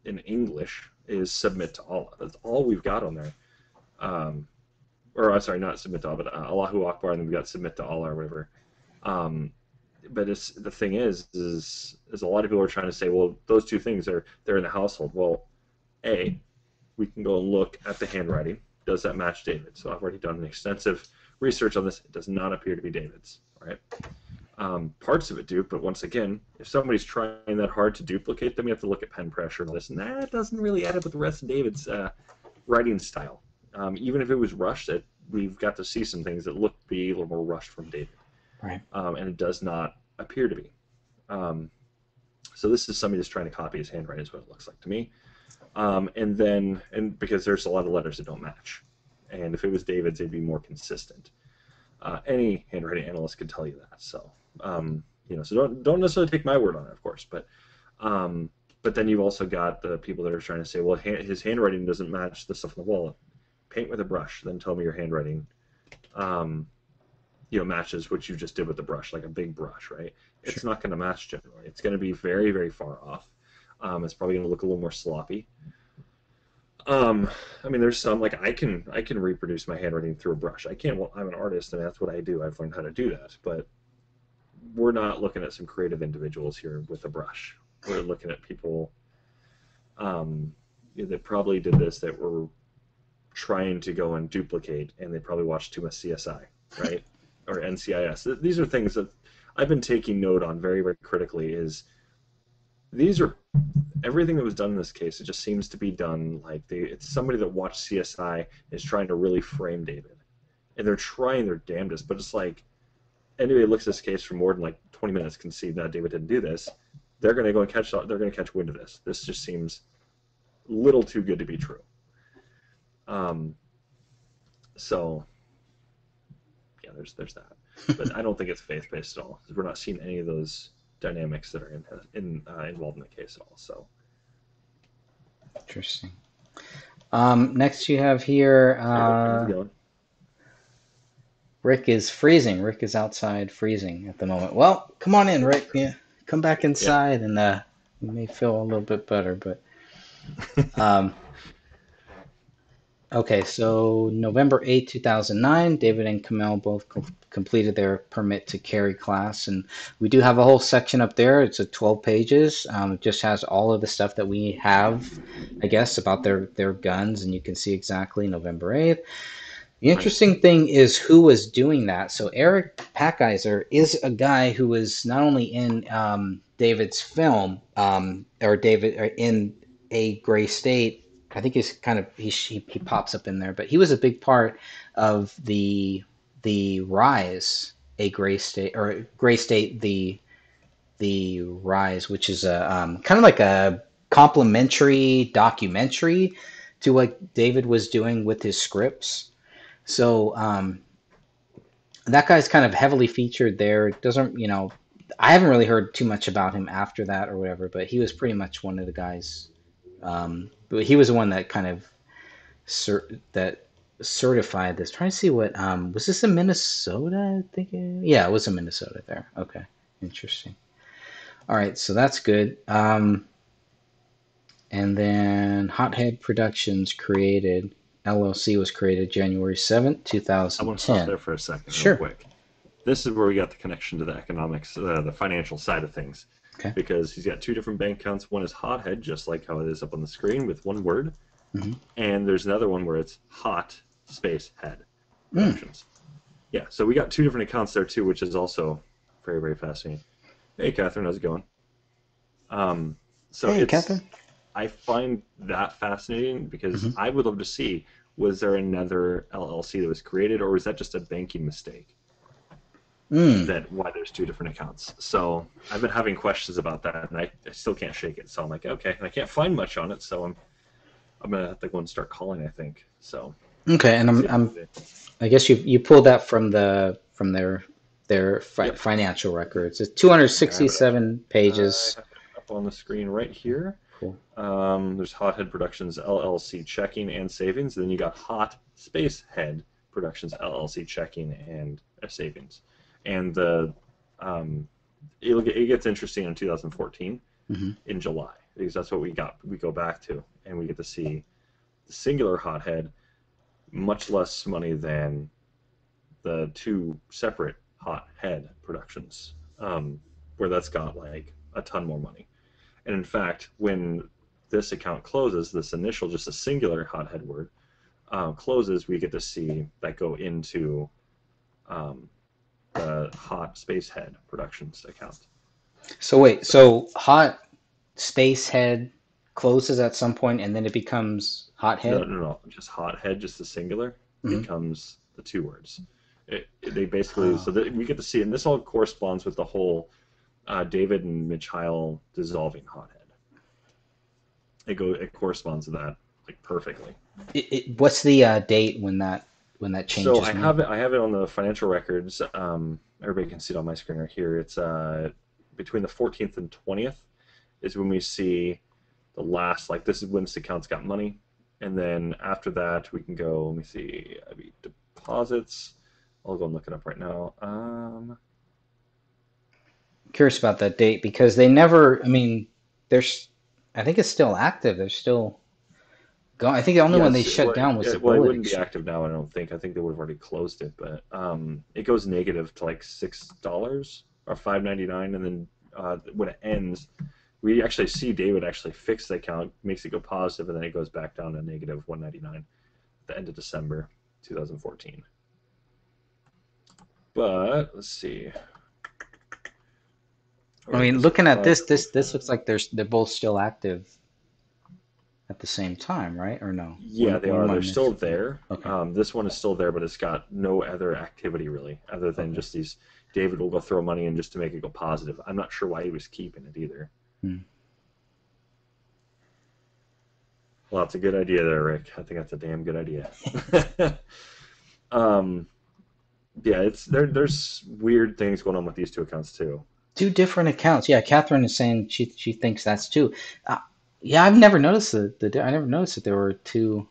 in English. Is submit to Allah. That's all we've got on there. Um, or I'm sorry, not submit to Allah, but Allahu Akbar, and then we got submit to Allah or whatever. Um, but it's the thing is a lot of people are trying to say, well, those two things they're in the household. Well, a we can go and look at the handwriting. Does that match David? So I've already done an extensive research on this. It does not appear to be David's. Right? Parts of it do, but once again, if somebody's trying that hard to duplicate them, you have to look at pen pressure and all this, and that doesn't really add up with the rest of David's writing style. Even if it was rushed, we've got to see some things that look to be a little more rushed from David, right. and it does not appear to be. Um, so this is somebody that's trying to copy his handwriting, is what it looks like to me. And because there's a lot of letters that don't match, and if it was David's, it'd be more consistent. Any handwriting analyst could tell you that. So so don't necessarily take my word on it, of course, but then you've also got the people that are trying to say, well, his handwriting doesn't match the stuff on the wall. Paint with a brush, then tell me your handwriting, um, matches what you just did with the brush, like a big brush, right? It's Sure. not going to match generally. It's going to be very, very far off. It's probably going to look a little more sloppy. Um, I mean, there's some like I can reproduce my handwriting through a brush. I can't. Well, I'm an artist, and that's what I do. I've learned how to do that. But we're not looking at some creative individuals here with a brush. We're looking at people that probably did this that were trying to go and duplicate, and they probably watched too much CSI, right, or NCIS. These are things that I've been taking note on very, very critically. Is these are everything that was done in this case. It just seems to be done like it's somebody that watched CSI is trying to really frame David, and they're trying their damnedest. But it's like anybody that looks at this case for more than like 20 minutes can see that David didn't do this. They're going to go and catch. They're going to catch wind of this. This just seems a little too good to be true. Um, so yeah, there's that. But I don't think it's faith based at all. We're not seeing any of those dynamics that are involved in the case at all. So Interesting. Next you have here, yeah, go, how's it going? Rick is freezing. Rick is outside freezing at the moment. Well, come on in, Rick. Yeah, come back Yeah. inside, and you may feel a little bit better. But um, okay, so November 8th, 2009, David and Kamel both completed their permit to carry class, and we do have a whole section up there. It's a 12 pages. It just has all of the stuff that we have, I guess, about their guns, and you can see exactly November 8th. The Nice. interesting thing is who was doing that. So Eric Packeiser is a guy who was not only in David's film, or David, or in A Gray State. I think he's kind of he pops up in there, but he was a big part of the Rise, A Gray State, or Gray State, the Rise, which is a kind of like a complimentary documentary to what David was doing with his scripts. So that guy's kind of heavily featured there. It doesn't, I haven't really heard too much about him after that or whatever, but he was pretty much one of the guys. But he was the one that kind of that certified this. Trying to see what was this in Minnesota? I think yeah, it was in Minnesota there. Okay, interesting. All right, so that's good. And then Hothead Productions created LLC was created January 7th, I want to stop 2010. there for a second, real Sure. quick. This is where we got the connection to the economics, the financial side of things, Okay. because he's got two different bank accounts. One is Hothead, just like how it is up on the screen, with one word, Mm-hmm. and there's another one where it's Hot Space Head Mm. Productions. Yeah, so we got two different accounts there too, which is also very, very fascinating. Hey, Catherine, how's it going? Um, so Hey, Catherine. I find that fascinating because Mm-hmm. I would love to see, was there another LLC that was created, or was that just a banking mistake? Mm. That why there's two different accounts. So I've been having questions about that, and I still can't shake it. So I'm like, okay, and I can't find much on it, so I'm gonna have to go and start calling. I think so. Okay, and See if I guess you pulled that from their yep, financial records. It's I have it up. 267 I pages. have it up on the screen right here. Cool. There's Hothead Productions LLC checking and savings. Then you got Hot Space Head Productions LLC checking and savings. And the um, it gets interesting in 2014 Mm-hmm. in July because that's what we got. We go back to and we get to see the singular Hothead much less money than the two separate Hothead Productions, where that's got like a ton more money. And in fact, when this account closes, this initial, just a singular Hothead word, closes, we get to see that go into um, the Hot Spacehead Productions account. So wait, So so Hot Spacehead closes at some point, and then it becomes no, Hothead. no, no, just Hothead, just the singular, Mm-hmm. becomes the two words. They basically, Oh. so that we get to see, and this all corresponds with the whole David and Mikhail dissolving Hothead. It corresponds to that like perfectly. What's the date when that change So is made? I have it on the financial records. Everybody can see it on my screen right here. It's between the 14th and 20th is when we see the last, like this is when this account's got money, and then after that we can go. Let me see, I mean, deposits. I'll go and look it up right now. Curious about that date because they never. I mean, there's. I think it's still active. They're still going. I think the only one they Yes, shut down was the well, it Bullet wouldn't be Exchange. active now. I don't think. I think they would have already closed it, but it goes negative to like $6 or 5.99, and then when it ends, we actually see David actually fix the account, makes it go positive, and then it goes back down to negative 199 at the end of December 2014. But let's see, I where mean, is it? looking at Hot this looks like they're both still active at the same time, right? Or no? Yeah, they What are. am I They're still missing? Yeah. there. Okay. This one is still there, but it's got no other activity really, other than Okay. just these. David will go throw money in just to make it go positive. I'm not sure why he was keeping it either. Hmm. Well, that's a good idea there, Rick. I think that's a damn good idea. um, yeah, it's there. There's weird things going on with these two accounts too. Two different accounts. Yeah, Catherine is saying she thinks that's two. Uh, yeah, I've never noticed I never noticed that there were two.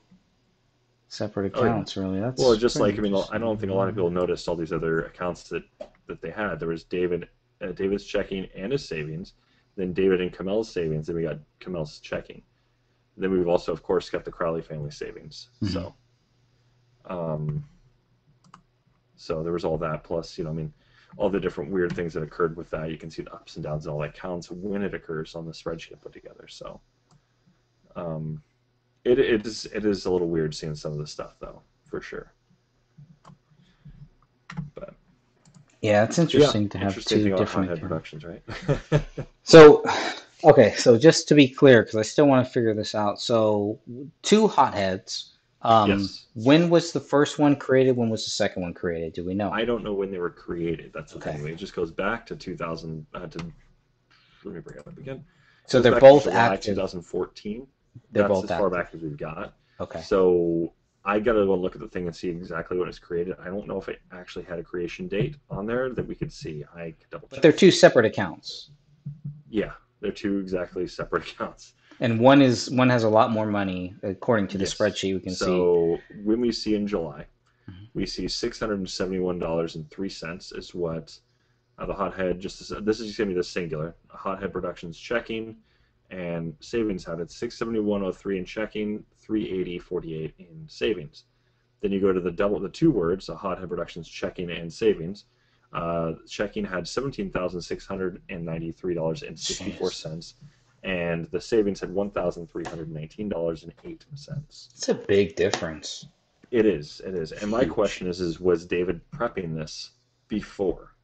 Separate Oh yeah. accounts, really. Well, That's just pretty like I mean, I don't think a lot of interesting. people noticed all these other accounts that they had. There was David's checking and his savings, then David and Kamel's savings, then we got Kamel's checking. Then we've also, of course, got the Crowley family savings. Mhm. Um, so there was all that. Plus, I mean, all the different weird things that occurred with that. You can see the ups and downs and all that counts when it occurs on the spreadsheet I put together. So um, it is a little weird seeing some of the stuff though, for sure. But Yeah, it's yeah, interesting to have interesting two thing about different Hothead accounts. Productions, right? So, okay, so just to be clear, because I still want to figure this out. So, two hotheads. Yes. When was the first one created? When was the second one created? Do we know? I don't know when they were created. That's the Okay. thing. It just goes back to 2000. Let me bring it up again. It So goes they're back to both July active. 2014. They're That's both as far active. back as we've got. Okay. So I gotta go look at the thing and see exactly when it's created. I don't know if it actually had a creation date on there that we could see. I could double But check. they're two separate accounts. Yeah, they're two exactly separate accounts. And one has a lot more money, according to the Yes. spreadsheet we can see. So when we see in July, Mhm. we see $671.03 is what the hothead, this is just going to be the singular. Hothead Productions checking and savings had it 671.03 in checking, 380.48 in savings. Then you go to the two words, Hothead Productions checking and savings. Checking had Jeez. $17,693.64, and the savings had $1,319.08. It's a big difference. It is. And my Huge. question is was David prepping this before?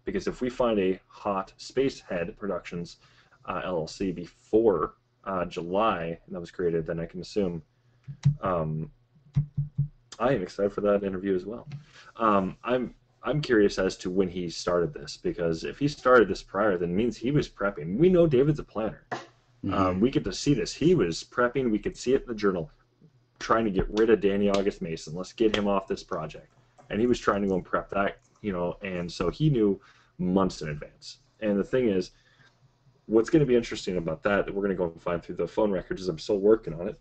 Because if we find a hot Spacehead Productions LLC before July that was created, then I can assume um, I am excited for that interview as well. I'm curious as to when he started this because if he started this prior, then it means he was prepping. We know David's a planner. Hmm. We get to see this. He was prepping. We could see it in the journal, trying to get rid of Danny August Mason. Let's get him off this project. And he was trying to go and prep that, and so he knew months in advance. And the thing is, what's going to be interesting about that we're going to go and find through the phone records as I'm still working on it,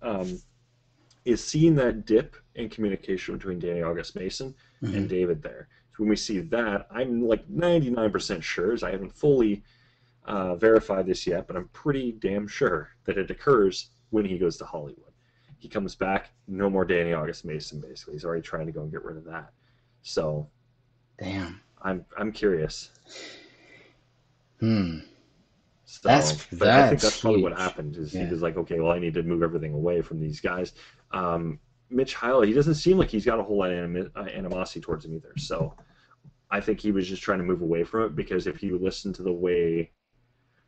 is seeing that dip in communication between Danny August Mason and Hmm. David there. So when we see that, I'm like 99% sure, as I haven't fully verified this yet, but I'm pretty damn sure that it occurs when he goes to Hollywood. He comes back, no more Danny August Mason. Basically, he's already trying to go and get rid of that. So Damn. I'm curious. Hmm. So, but I think That's that's probably what huge. happened. Is he Yeah. was like, okay, well, I need to move everything away from these guys. Mitch Heil, he doesn't seem like he's got a whole lot of animosity towards him either. So I think he was just trying to move away from it because if you listen to the way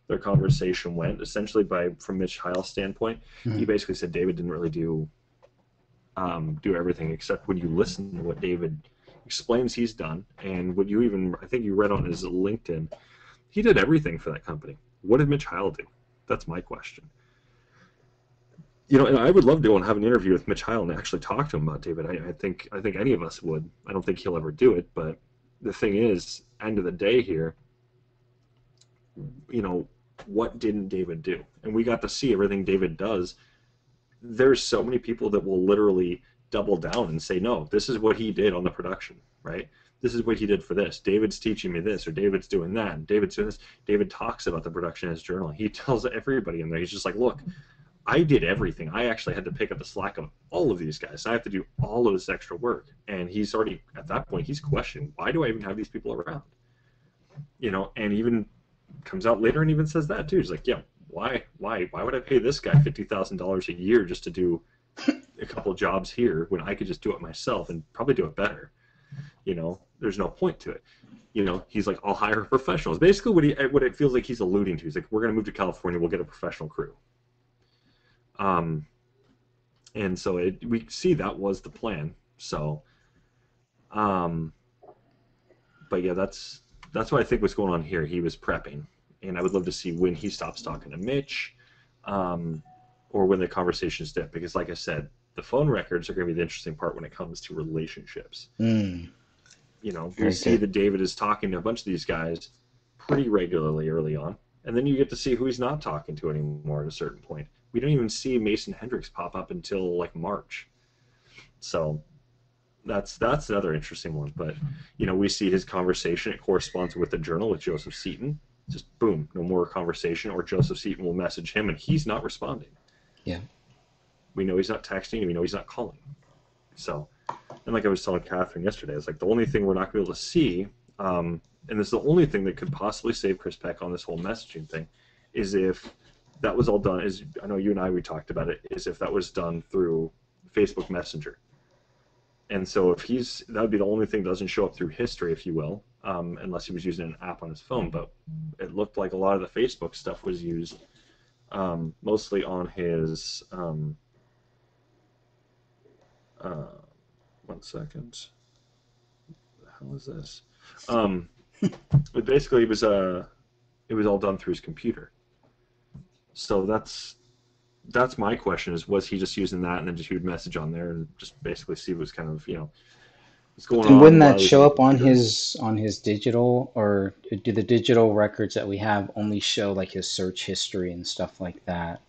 their conversation went, essentially from Mitch Heil's standpoint, he Hmm. basically said David didn't really do everything except when you listen to what David explains he's done and what you even I think you read on his LinkedIn, he did everything for that company. What did Mitch Heil do? That's my question. And I would love to go and have an interview with Mitch Heil and actually talk to him about David. I think any of us would. I don't think he'll ever do it, but the thing is, end of the day here, you know, what didn't David do? And we got to see everything David does. There's so many people that will literally double down and say, no, this is what he did on the production, right? This is what he did for this. David's teaching me this, or David's doing that, and David's doing this. David talks about the production in his journal. He tells everybody in there, he's just like, look, I did everything. I actually had to pick up the slack of all of these guys. I have to do all of this extra work. And he's already, at that point, he's questioning, why do I even have these people around? And even comes out later and even says that too. He's like, yeah, why would I pay this guy $50,000 a year just to do a couple jobs here when I could just do it myself and probably do it better? There's no point to it. He's like, I'll hire professionals. Basically, what it feels like he's alluding to. He's like, we're gonna move to California. We'll get a professional crew. Um, and so we see that was the plan. So, um, but yeah, that's what I think was going on here. He was prepping, and I would love to see when he stops talking to Mitch, um, or when the conversations dip. Because, like I said, the phone records are going to be the interesting part when it comes to relationships. Mm. We Very see good. that David is talking to a bunch of these guys pretty regularly early on, and then you get to see who he's not talking to anymore at a certain point. We don't even see Mason Hendricks pop up until like March. So that's another interesting one. But we see his conversation. It corresponds with the journal with Joseph Seaton. Just boom, no more conversation. Or Joseph Seaton will message him, and he's not responding. Yeah. We know he's not texting, and we know he's not calling. So, and like I was telling Catherine yesterday, it's like the only thing we're not going to be able to see, and this is the only thing that could possibly save Chris Peck on this whole messaging thing, is if that was all done. Is I know you and I we talked about it. Is if that was done through Facebook Messenger. And so if that would be the only thing that doesn't show up through history, if you will, unless he was using an app on his phone. But it looked like a lot of the Facebook stuff was used mostly on his. Uh, 1 second. What the hell is this? Um, but basically, it was all done through his computer. So that's my question: is was he just using that and then just he would message on there and just basically see what's kind of what's going And wouldn't on that while he's on show the up computer? on his digital, or do the digital records that we have only show like his search history and stuff like that?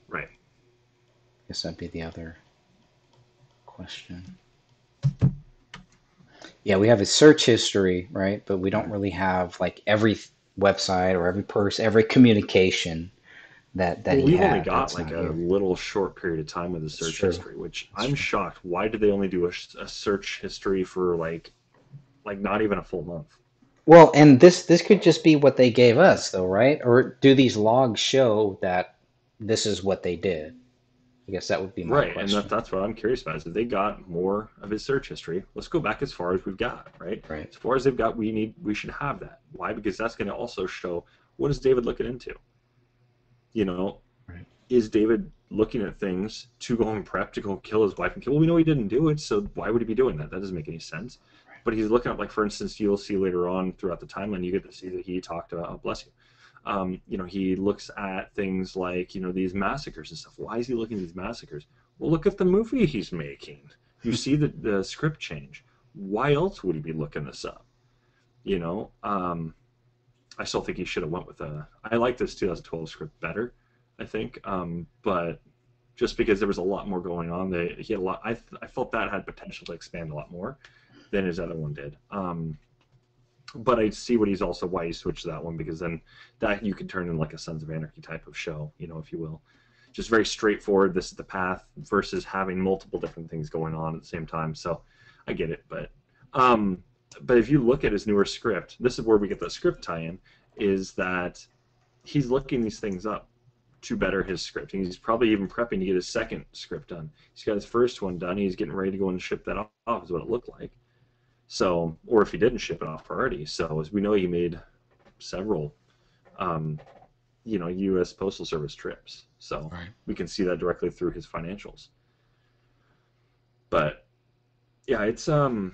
Right. I guess that'd be the other question. Yeah, we have his search history, right? But we don't really have like every website or every person, every communication that Well, he we've only had. got That's like not a here. little short period of time with his That's search true. history, which That's I'm true. shocked. Why did they only do a search history for like not even a full month? Well, and this could just be what they gave us, though, right? Or do these logs show that this is what they did? I guess that would be my Right, and question. that's what I'm curious about. Is if they got more of his search history, let's go back as far as we've got. Right, Right. as far as they've got, we should have that. Why? Because that's going to also show what is David looking into. You know, Right. is David looking at things to go and prep to go kill his wife and kill? Well, we know he didn't do it, so why would he be doing that? That doesn't make any sense. But he's looking at, like, for instance, you'll see later on throughout the timeline, you get to see that he talked about, oh, bless you. He looks at things like, these massacres and stuff. Why is he looking at these massacres? Well, look at the movie he's making. You see the script change. Why else would he be looking this up? You know, I still think he should have went with a. I like this 2012 script better, I think, but just because there was a lot more going on, he had a lot. I felt that had potential to expand a lot more than his other one did. But I see what he's also why he switched that one, because then that you could turn in like a Sons of Anarchy type of show, if you will. Just very straightforward. This is the path versus having multiple different things going on at the same time. So I get it, um, but if you look at his newer script, this is where we get the script tie-in. Is that he's looking these things up to better his script. And he's probably even prepping to get his second script done. He's got his first one done. He's getting ready to go and ship that off, is what it looked like. So, or if he didn't ship it off already. So, as we know, he made several, um, U.S. Postal Service trips. So Right. we can see that directly through his financials. But yeah, it's a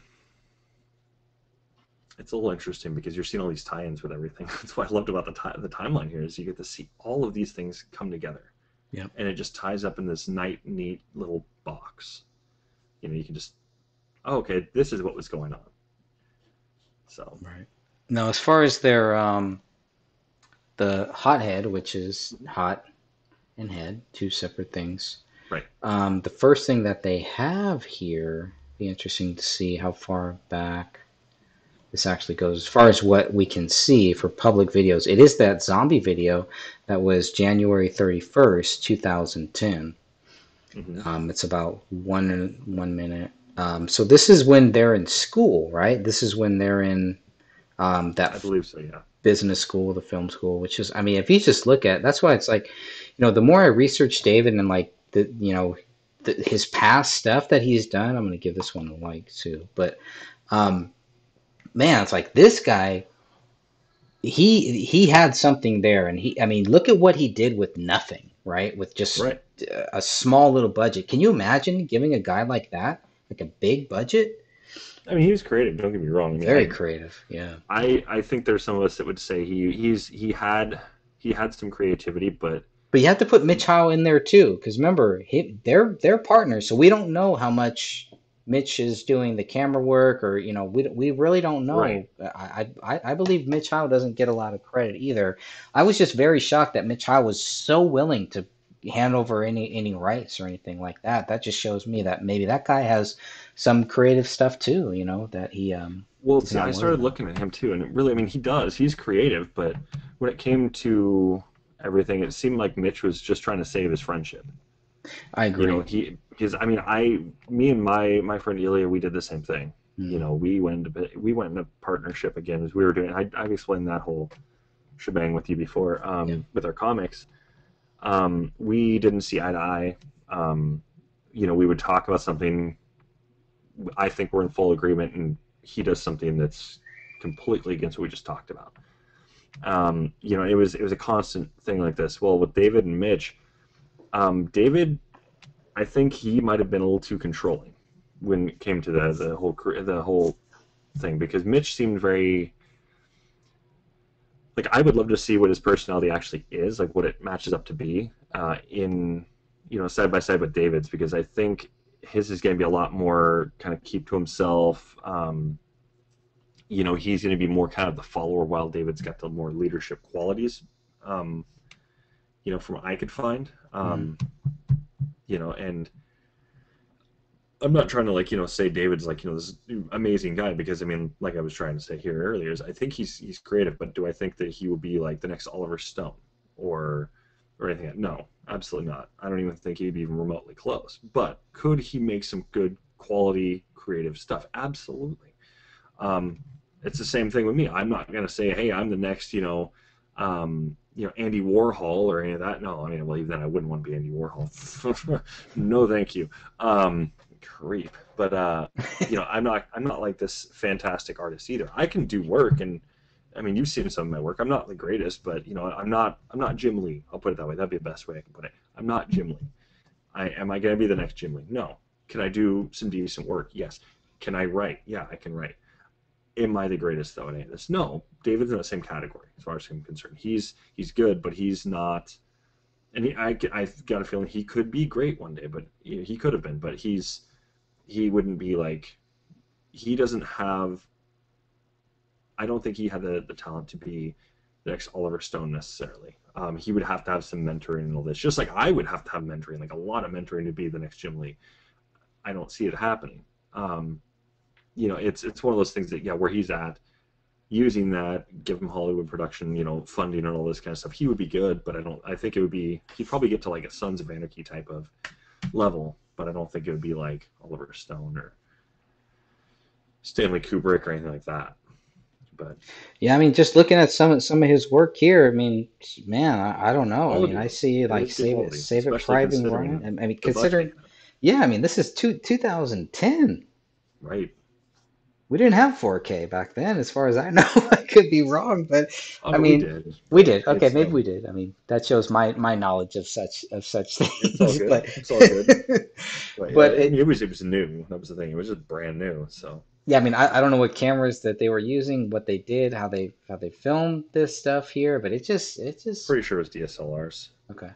little interesting because you're seeing all these tie-ins with everything. That's what I loved about the timeline here is you get to see all of these things come together, Yep. and it just ties up in this neat little box. You can just, oh, okay, this is what was going on. So Right. Now, as far as their the hothead, which is hot and head, two separate things. right, The first thing that they have here, be interesting to see how far back this actually goes. As far as what we can see for public videos, it is that zombie video that was January 31st, 2010. hmm It's about 1 minute. So this is when they're in school, right? This is when they're in I that believe so. Yeah, business school, the film school, which is, I mean, if you just look at, that's why it's like, the more I research David and like his past stuff that he's done, I'm going to give this one a like too. But um, man, it's like this guy, he had something there, and I mean, look at what he did with nothing, right? With just right. a small little budget. Can you imagine giving a guy like that, like a big budget? I mean, he was creative. Don't get me wrong. I mean, Very creative, yeah. I think there's some of us that would say he had some creativity, but But you have to put Mitch Howe in there too, because remember, they're partners, so we don't know how much Mitch is doing the camera work, or we really don't right. know. I believe Mitch Howe doesn't get a lot of credit either. I was just very shocked that Mitch Howe was so willing to hand over any rights or anything like that. That just shows me that maybe that guy has some creative stuff too, that Well, he's see, not I worried started about. looking at him too, and really, I mean, he does. He's creative, but when it came to everything, it seemed like Mitch was just trying to save his friendship. I You know, agree. I mean, me and my friend Ilya, we did the same thing. You Mm, know, we went into partnership again as we were doing. I've explained that whole shebang with you before, yeah. with our comics. We didn't see eye to eye. Um, you know, we would talk about something. I think we're in full agreement, and he does something that's completely against what we just talked about. You know, it was a constant thing like this. Well, with David and Mitch, David, I think he might have been a little too controlling when it came to the whole thing, because Mitch seemed very like, I would love to see what his personality actually is, like what it matches up to be in, side by side with David's, because I think his is going to be a lot more kind of keep to himself. You know, he's going to be more kind of the follower, while David's got the more leadership qualities. Um, from what I could find. Mm, And I'm not trying to, like, say David's like, this amazing guy, because I mean, like I was trying to say here earlier, is I think he's creative, but do I think that he will be like the next Oliver Stone, or anything? No, absolutely not. I don't even think he'd be even remotely close. But could he make some good quality creative stuff? Absolutely. Um, it's the same thing with me. I'm not going to say, hey, I'm the next, Andy Warhol or any of that. No, I mean, well, even then I wouldn't want to be Andy Warhol. No, thank you. Creep. But I'm not like this fantastic artist either. I can do work, and I mean, you've seen some of my work. I'm not the greatest, but I'm not Jim Lee. I'll put it that way. That'd be the best way I can put it. I'm not Jim Lee. Am I going to be the next Jim Lee? No. Can I do some decent work? Yes. Can I write? Yeah, I can write. Am I the greatest though in any of this? No. David's in the same category as far as I'm concerned. He's good, but he's not. And I've got a feeling he could be great one day, but he could have been. But he wouldn't be like, he doesn't have. I don't think he had the talent to be the next Oliver Stone necessarily. He would have to have some mentoring and all this, just like I would have to have mentoring, like a lot of mentoring, to be the next Jim Lee. I don't see it happening. Um, it's one of those things that, yeah, where he's at, using that, give him Hollywood production, funding and all this kind of stuff, he would be good. But I think it would be, he'd probably get to like a Sons of Anarchy type of level, but I don't think it would be like Oliver Stone or Stanley Kubrick or anything like that. But yeah, I mean, just looking at some of his work here, I mean, man, I don't know. I mean, quality I though, see it like is good quality, Save It especially Private Ryan. considering I mean, the budget he considering, had. yeah, I mean, this is 2010. Right. We didn't have 4K back then, as far as I know. I could be wrong, but Oh I no, we mean, did, we but did. Okay, it's maybe we did. I mean, that shows my knowledge of such it's all things. good. But It's all good. But yeah, but I mean, it it was new. That was the thing. It was just brand new. So yeah, I mean, I don't know what cameras that they were using, what they did, how they filmed this stuff here, but it just pretty sure it was DSLRs, okay.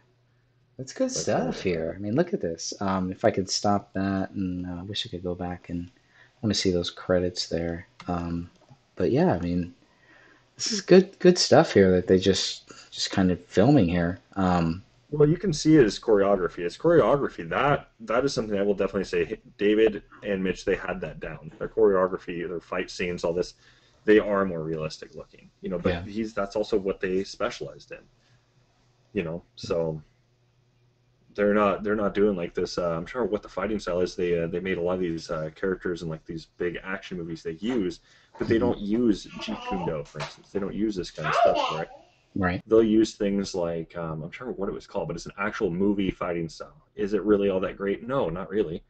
That's good but other stuff than here. that, I mean, look at this. If I could stop that, and I wish I could go back and I want to see those credits there. But yeah, I mean, this is good stuff here that they just kind of filming here. well, you can see it as choreography. It's choreography. That is something I will definitely say. David and Mitch, they had that down. Their choreography, their fight scenes, all this, they are more realistic looking. But Yeah. that's also what they specialized in. So they're not doing like this. I'm sure what the fighting style is. They made a lot of these characters in like these big action movies they use, but they Hmm. don't use Jeet Kune Do, for instance. They don't use this kind of stuff, right? Right. They'll use things like, I'm trying to remember what it was called, but it's an actual movie fighting style. Is it really all that great? No, not really.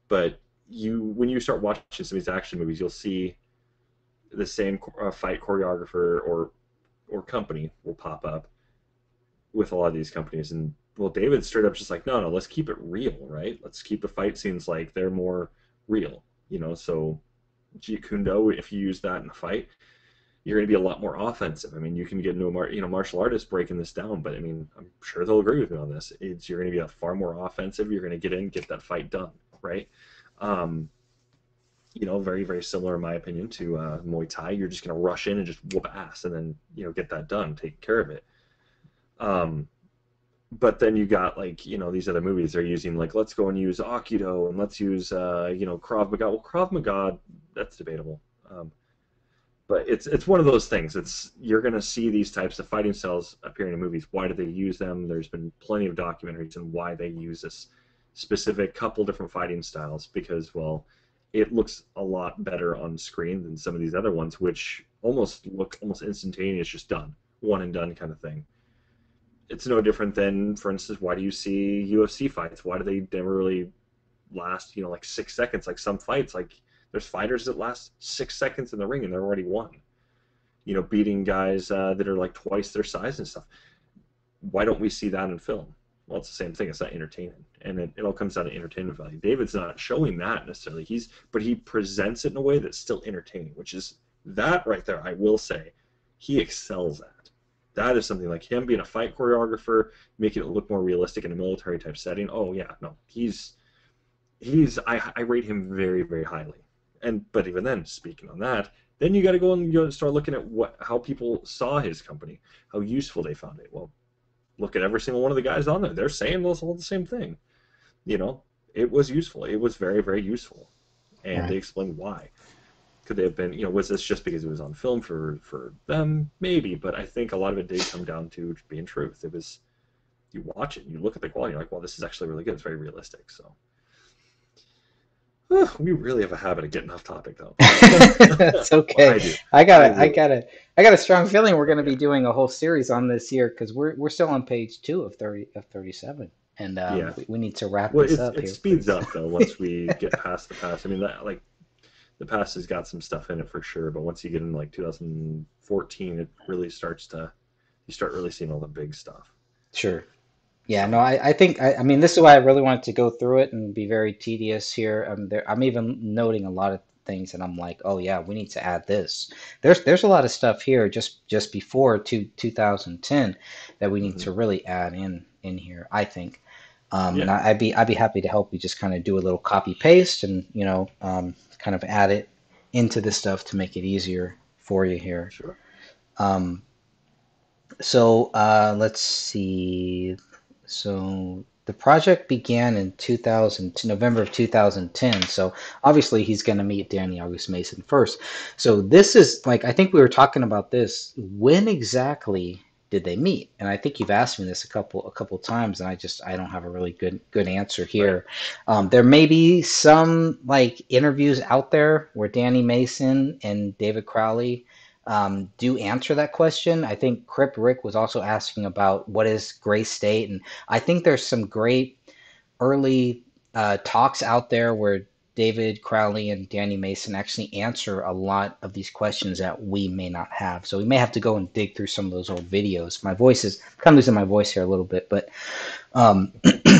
But when you start watching some of these action movies, you'll see the same fight choreographer or company will pop up with a lot of these companies. And well, David straight up just like, no, no, let's keep it real, right? Let's keep the fight scenes like they're more real. So Jeet Kune Do, if you use that in a fight, you're going to be a lot more offensive. I mean, you can get into a martial artist breaking this down, but I mean, I'm sure they'll agree with me on this. You're going to be a far more offensive. You're going to get in, get that fight done, right? Um, very very similar in my opinion to Muay Thai. You're just going to rush in and just whoop ass, and then get that done, take care of it. Um, but then you got like these other movies they're using like let's go and use Aikido and let's use Krav Maga. Well, Krav Maga, that's debatable. But it's one of those things. It's you're going to see these types of fighting styles appearing in movies. Why do they use them? There's been plenty of documentaries on why they use this specific couple different fighting styles because well, it looks a lot better on screen than some of these other ones, which almost look almost instantaneous, just done, one and done kind of thing. It's no different than, for instance, why do you see UFC fights? Why do they never really last, like 6 seconds? Like some fights, like there's fighters that last 6 seconds in the ring and they're already won. Beating guys that are like twice their size and stuff. Why don't we see that in film? Well, it's the same thing. It's not entertaining, and it all comes down to entertainment value. David's not showing that necessarily. But he presents it in a way that's still entertaining, which is that right there. I will say, he excels at. That is something like him being a fight choreographer, making it look more realistic in a military type setting. Oh yeah, no, I rate him very very highly. But even then, speaking on that, then you got to go and start looking at how people saw his company, how useful they found it. Well, look at every single one of the guys on there. They're saying all the same thing. You know, it was useful. It was very, very useful. And they Right. explained why. Could they have been, was this just because it was on film for them? Maybe, but I think a lot of it did come down to being truth. It was, you watch it, and you look at the quality, you're like, well, this is actually really good. It's very realistic. So, we really have a habit of getting off topic, though. It's Well, I okay. do. I got I a, I really, got a, I got a strong feeling we're going to be yeah. doing a whole series on this here because we're still on page 2 of 37, and Yeah. we need to wrap Well, this up it here speeds pretty up, though, soon. once we get past the past. I mean, that, like, the past has got some stuff in it for sure, but once you get into like 2014, it really starts to you start really seeing all the big stuff. Sure. Yeah, no, So I think I mean this is why I really wanted to go through it and be very tedious here. I'm even noting a lot of things and I'm like, oh yeah, we need to add this. There's a lot of stuff here just before 2010 that we need hmm to really add in here, I think. And yeah, I'd be happy to help you just kind of do a little copy paste and kind of add it into this stuff to make it easier for you here. sure. Um, so let's see. So the project began in 2000, November of 2010. So obviously he's going to meet Danny August Mason first. So this is like I think we were talking about this. When exactly did they meet? And I think you've asked me this a couple times, and I don't have a really good answer Right. here. There may be some like interviews out there where Danny Mason and David Crowley do answer that question. I think Crip Rick was also asking about what is Gray State, and I think there's some great early talks out there where David Crowley and Danny Mason actually answer a lot of these questions that we may not have. So we may have to go and dig through some of those old videos. My voice is I'm kind of losing my voice here a little bit, but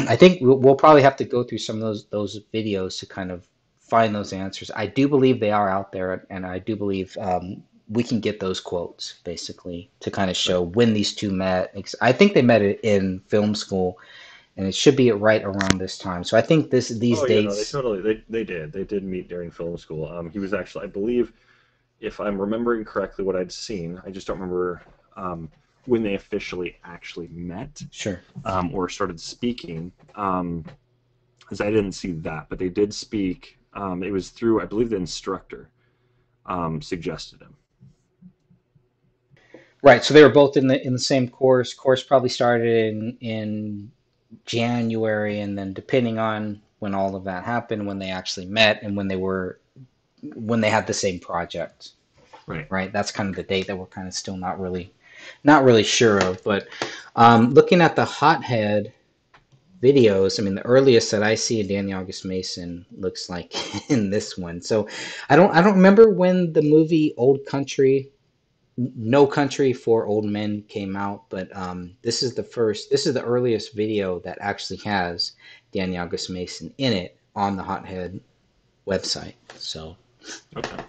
I think we'll probably have to go through some of those videos to kind of find those answers. I do believe they are out there, and I do believe we can get those quotes basically to kind of show Right. when these two met. I think they met in film school, and it should be right around this time. So I think these Oh yeah, no, dates. they did meet during film school. He was actually, I believe, if I'm remembering correctly, what I'd seen. I just don't remember when they officially actually met Sure. or started speaking. Because I didn't see that, but they did speak. It was through, I believe, the instructor suggested him. Right. So they were both in the same course. Course probably started in January, and then depending on when all of that happened, when they actually met, and when they had the same project, Right. right? That's kind of the date that we're kind of still not really sure of. But looking at the Hothead videos, I mean, the earliest that I see of Danny August Mason looks like in this one. So I don't remember when the movie Old Country No Country for Old Men came out, but this is the earliest video that actually has Danny August Mason in it on the Hothead website. So Okay.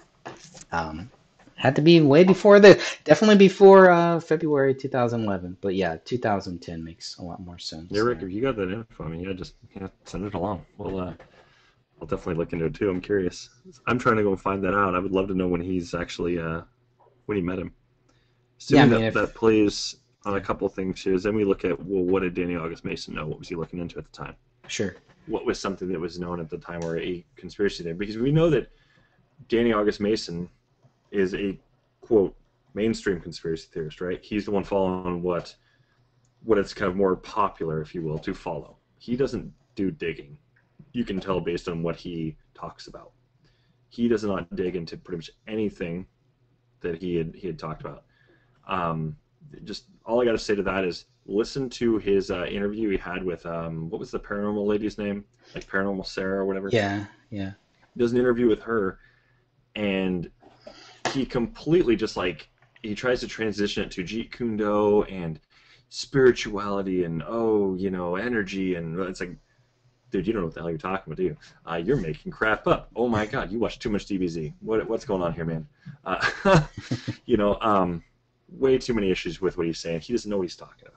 um, had to be way before definitely before February 2011. But yeah, 2010 makes a lot more Yeah, sense Rick, there. if you got that info, I mean, yeah, just send it along. I'll definitely look into it too. I'm curious. I'm trying to go find that out. I would love to know when he's actually when he met him. Yeah, I Assuming mean that if plays on a Yeah. couple of things here. Is then we look at, well, what did Danny August Mason know? What was he looking into at the time? Sure. What was something that was known at the time or a conspiracy there? Because we know that Danny August Mason is a quote mainstream conspiracy theorist, right? He's the one following what it's kind of more popular, if you will, to follow. He doesn't do digging. You can tell based on what he talks about. He does not dig into pretty much anything that he had talked about. Um, just all I got to say to that is listen to his interview he had with what was the paranormal lady's name, like Paranormal Sarah or whatever. Yeah. Yeah. He does an interview with her, and he completely just like he tries to transition it to Jeet Kune Do and spirituality and energy, and it's like, dude, you don't know what the hell you're talking about, do you? You're making crap up. Oh my god, you watch too much DBZ. What's going on here, man? You know, way too many issues with what he's saying. He doesn't know what he's talking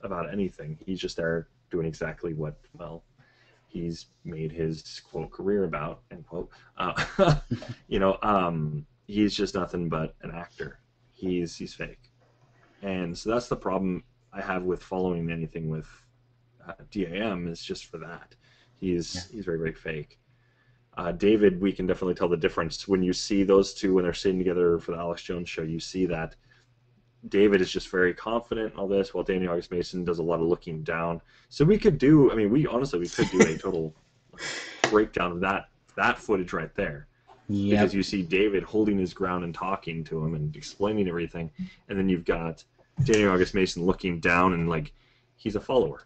about anything. He's just there doing exactly what, well, he's made his quote career about, end quote. He's just nothing but an actor. He's fake, and so that's the problem I have with following anything with DAM is just for that. Yeah. He's very very fake. David, we can definitely tell the difference when you see those two when they're sitting together for the Alex Jones show. You see that David is just very confident in all this, while Danny August Mason does a lot of looking down. So we could do, I mean, we could do a total like, breakdown of that footage right there, because Yep. you see David holding his ground and talking to him and explaining everything, and then you've got Danny August Mason looking down and like he's a follower.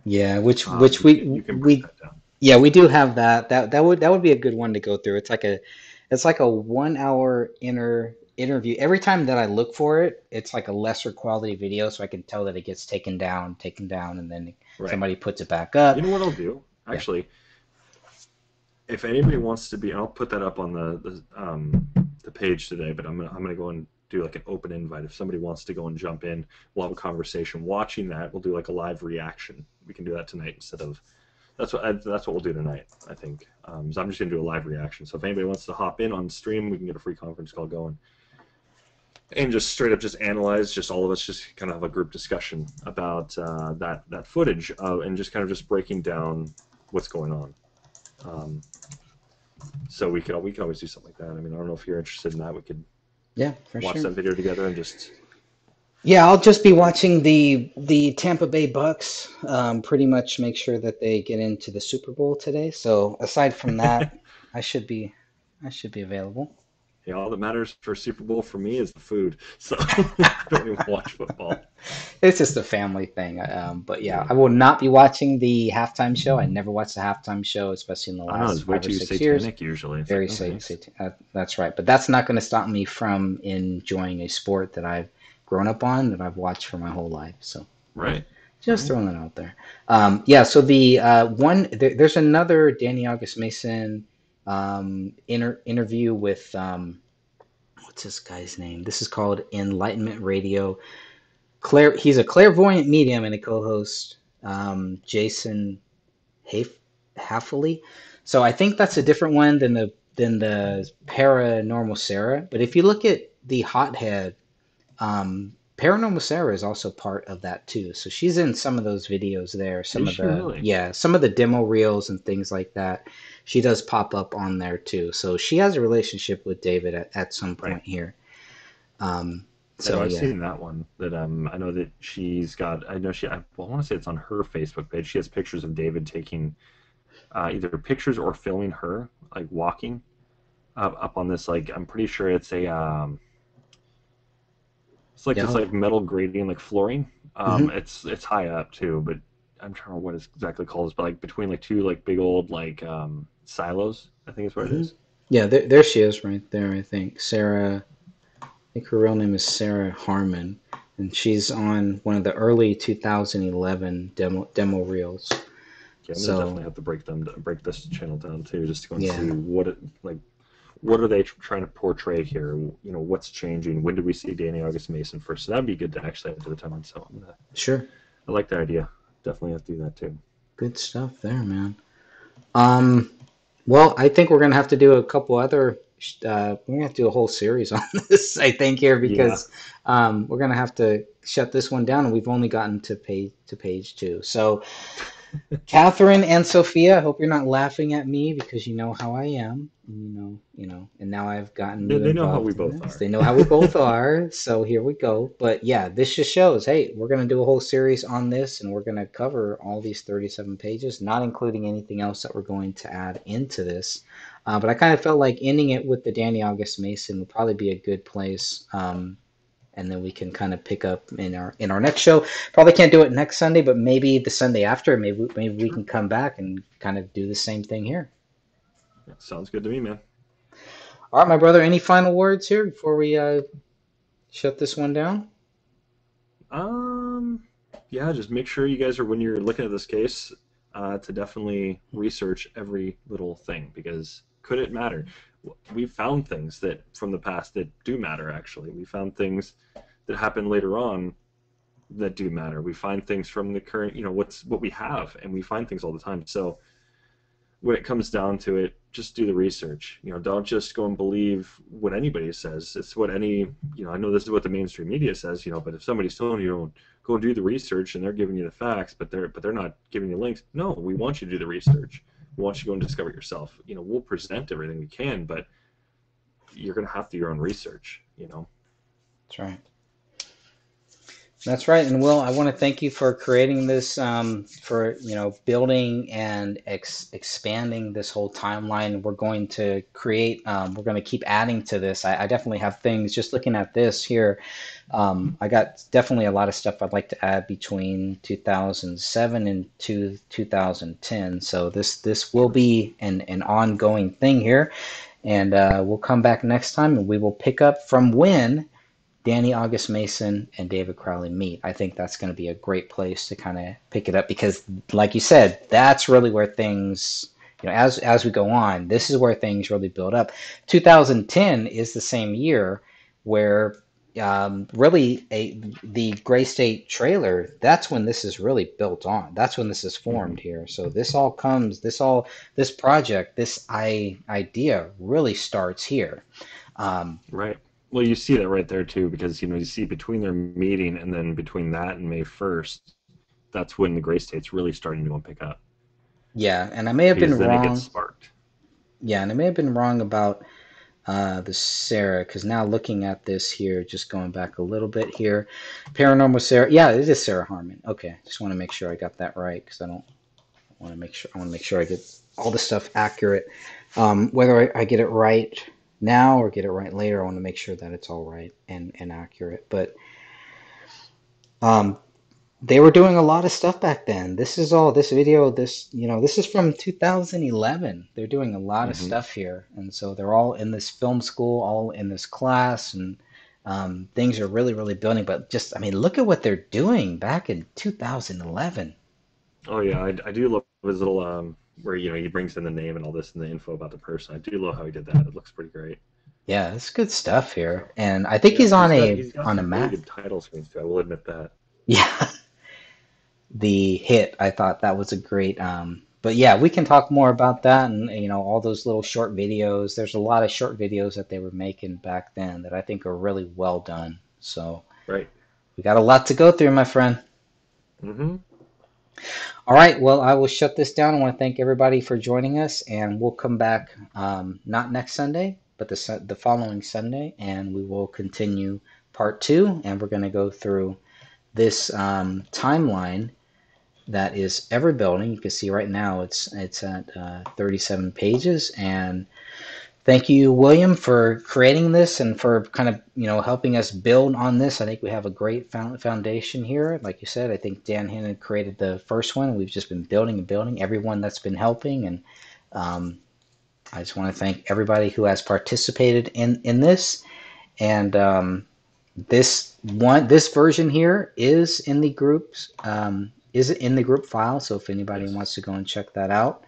Yeah. Which You can break we that down. yeah, we do have that. That would be a good one to go through. It's like a 1 hour interview. Every time that I look for it, it's like a lesser quality video, so I can tell that it gets taken down, and then Right. somebody puts it back You up. know what I'll do? Yeah. Actually, if anybody wants to be, and I'll put that up on the page today. But I'm gonna go and do like an open invite. If somebody wants to go and jump in, we'll have a conversation. Watching that, we'll do like a live reaction. We can do that tonight instead of that's what we'll do tonight. I think. So I'm just gonna do a live reaction. So if anybody wants to hop in on stream, we can get a free conference call going and just straight up just analyze, just all of us just kind of have a group discussion about that footage and just kind of just breaking down what's going on. Um, so we could always do something like that. I mean, I don't know if you're interested in that. We could Yeah, for watch sure. that video together and just Yeah, I'll just be watching the Tampa Bay Bucks. Pretty much make sure that they get into the Super Bowl today. So aside from that, I should be I should be available. yeah, all that matters for Super Bowl for me is the food. So I don't even watch football. It's just a family thing. But yeah, Yeah, I will not be watching the halftime show. I never watched the halftime show, especially in the I don't know. last It's way five or too 6 years. satanic. Usually, it's like Very no thanks. that's right. But that's not going to stop me from enjoying a sport that I've grown up on, that I've watched for my whole life. So Right, just right. throwing that out there. Yeah. So there's another Danny August Mason interview with what's this guy's name? This is called Enlightenment Radio. He's a clairvoyant medium and a co-host, Jason Haf- Haffley. So I think that's a different one than the Paranormal Sarah. But if you look at the Hothead, Paranormal Sarah is also part of that too. So she's in some of those videos there. Is she really? Some of the demo reels and things like that. She does pop up on there too. So she has a relationship with David at some Right. point here. Um, I know so I've yeah. seen that one. That I know that she's got. I know she. I want to say it's on her Facebook page. She has pictures of David taking either pictures or filming her like walking up on this. Like I'm pretty sure it's like Yeah. this Oh, like metal grating like flooring. hmm. It's high up too, but I'm trying to remember what it's exactly called. But like between like two like big old like silos, I think is what it Hmm. is. Yeah, there she is right there, I think. Sarah, I think her real name is Sarah Harmon, and she's on one of the early 2011 demo reels. Yeah, I'm gonna So, definitely have to break this channel down too, just to go and yeah, see what it like. What are they trying to portray here? What's changing? When did we see Danny August Mason first? So that'd be good to actually add to the timeline. So sure. I like that idea. Definitely have to do that too. Good stuff there, man. Um, well, I think we're gonna have to do a couple other we're gonna have to do a whole series on this, I think, here Yeah. because we're gonna have to shut this one down, and we've only gotten to page two. So Catherine and Sophia, I hope you're not laughing at me because you know how I am. And now I've gotten you They know how we involved in both this. are. They know how we both are, so here we go. But yeah, this just shows, hey, we're going to do a whole series on this, and we're going to cover all these 37 pages, not including anything else that we're going to add into this. But I kind of felt like ending it with the Danny August Mason would probably be a good place. And then we can kind of pick up in our next show. Probably can't do it next Sunday, but maybe the Sunday after, maybe we Sure. can come back and kind of do the same thing here. Yeah, sounds good to me, man. All right, my brother. Any final words here before we shut this one down? Um, yeah, just make sure you guys are when you're looking at this case, to definitely research every little thing because could it matter? We found things that from the past that do matter. Actually, we found things that happen later on that do matter. We find things from the current, what we have, and we find things all the time. So when it comes down to it, just do the research. Don't just go and believe what anybody says. It's what I know this is what the mainstream media says, but if somebody's telling you go and do the research and they're giving you the facts, but they're not giving you links. No, we want you to do the research. We want you to go and discover it yourself. We'll present everything we can, but you're going to have to do your own research. That's right. That's right. And Will, I want to thank you for creating this, for building and expanding this whole timeline. We're going to keep adding to this. I definitely have things. Just looking at this here, I got definitely a lot of stuff I'd like to add between 2007 and 2010. So this will Sure. be an ongoing thing here, and we'll come back next time and we will pick up from when Danny August Mason and David Crowley meet. I think that's going to be a great place to kind of pick it up because, like you said, that's really where things, as we go on, this is where things really build up. 2010 is the same year where really the Gray State trailer. That's when this is really built on. That's when this is Hmm. formed here. So this project, idea really starts here. Um, Right. Well, you see that right there too, because you see between their meeting and then between that and May 1st, that's when the gray state's really starting to go and pick up, yeah, and I may have been because then it gets wrong. sparked. Yeah, and I may have been wrong about the Sarah, because now looking at this here, just going back a little bit here, Paranormal Sarah. Yeah, it is Sarah Harmon. Okay, just want to make sure I got that right because I don't want to make sure. I want to make sure I get all the stuff accurate. Whether I get it right now or get it right later, I want to make sure that it's all right and accurate. But um, they were doing a lot of stuff back then. This video, this is from 2011. They're doing a lot of Hmm. stuff here. And so they're all in this film school, all in this class, and things are really, really building. But just, I mean, look at what they're doing back in 2011. Oh yeah, I do love his little where he brings in the name and all this and the info about the person. I do love how he did that. It looks pretty great. Yeah, it's good stuff here. And I think Yeah, he's on he's got a some really map. good title screens too. I will admit that. Yeah, the hit. I thought that was a great. But yeah, we can talk more about that and all those little short videos. There's a lot of short videos that they were making back then that I think are really well done. So Right. we got a lot to go through, my friend. Hmm. All right, well, I will shut this down. I want to thank everybody for joining us, and we'll come back not next Sunday, but the following Sunday, and we will continue part two, and we're going to go through this timeline that is ever building. You can see right now it's at 37 pages. And thank you, William, for creating this and for kind of helping us build on this. I think we have a great foundation here. Like you said, I think Dan Hannon created the first one. We've just been building and building. Everyone that's been helping, and um, I just want to thank everybody who has participated in this. And this version here is in the group file. So if anybody Yes. wants to go and check that out,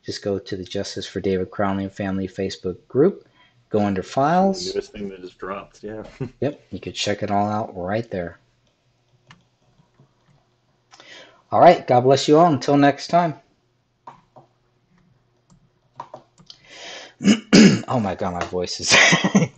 just go to the Justice for David Crowley and Family Facebook group, go under Actually, the files. newest thing that just dropped. Yeah. Yep, you could check it all out right there. All right, God bless you all. Until next time. Oh my god, my voice is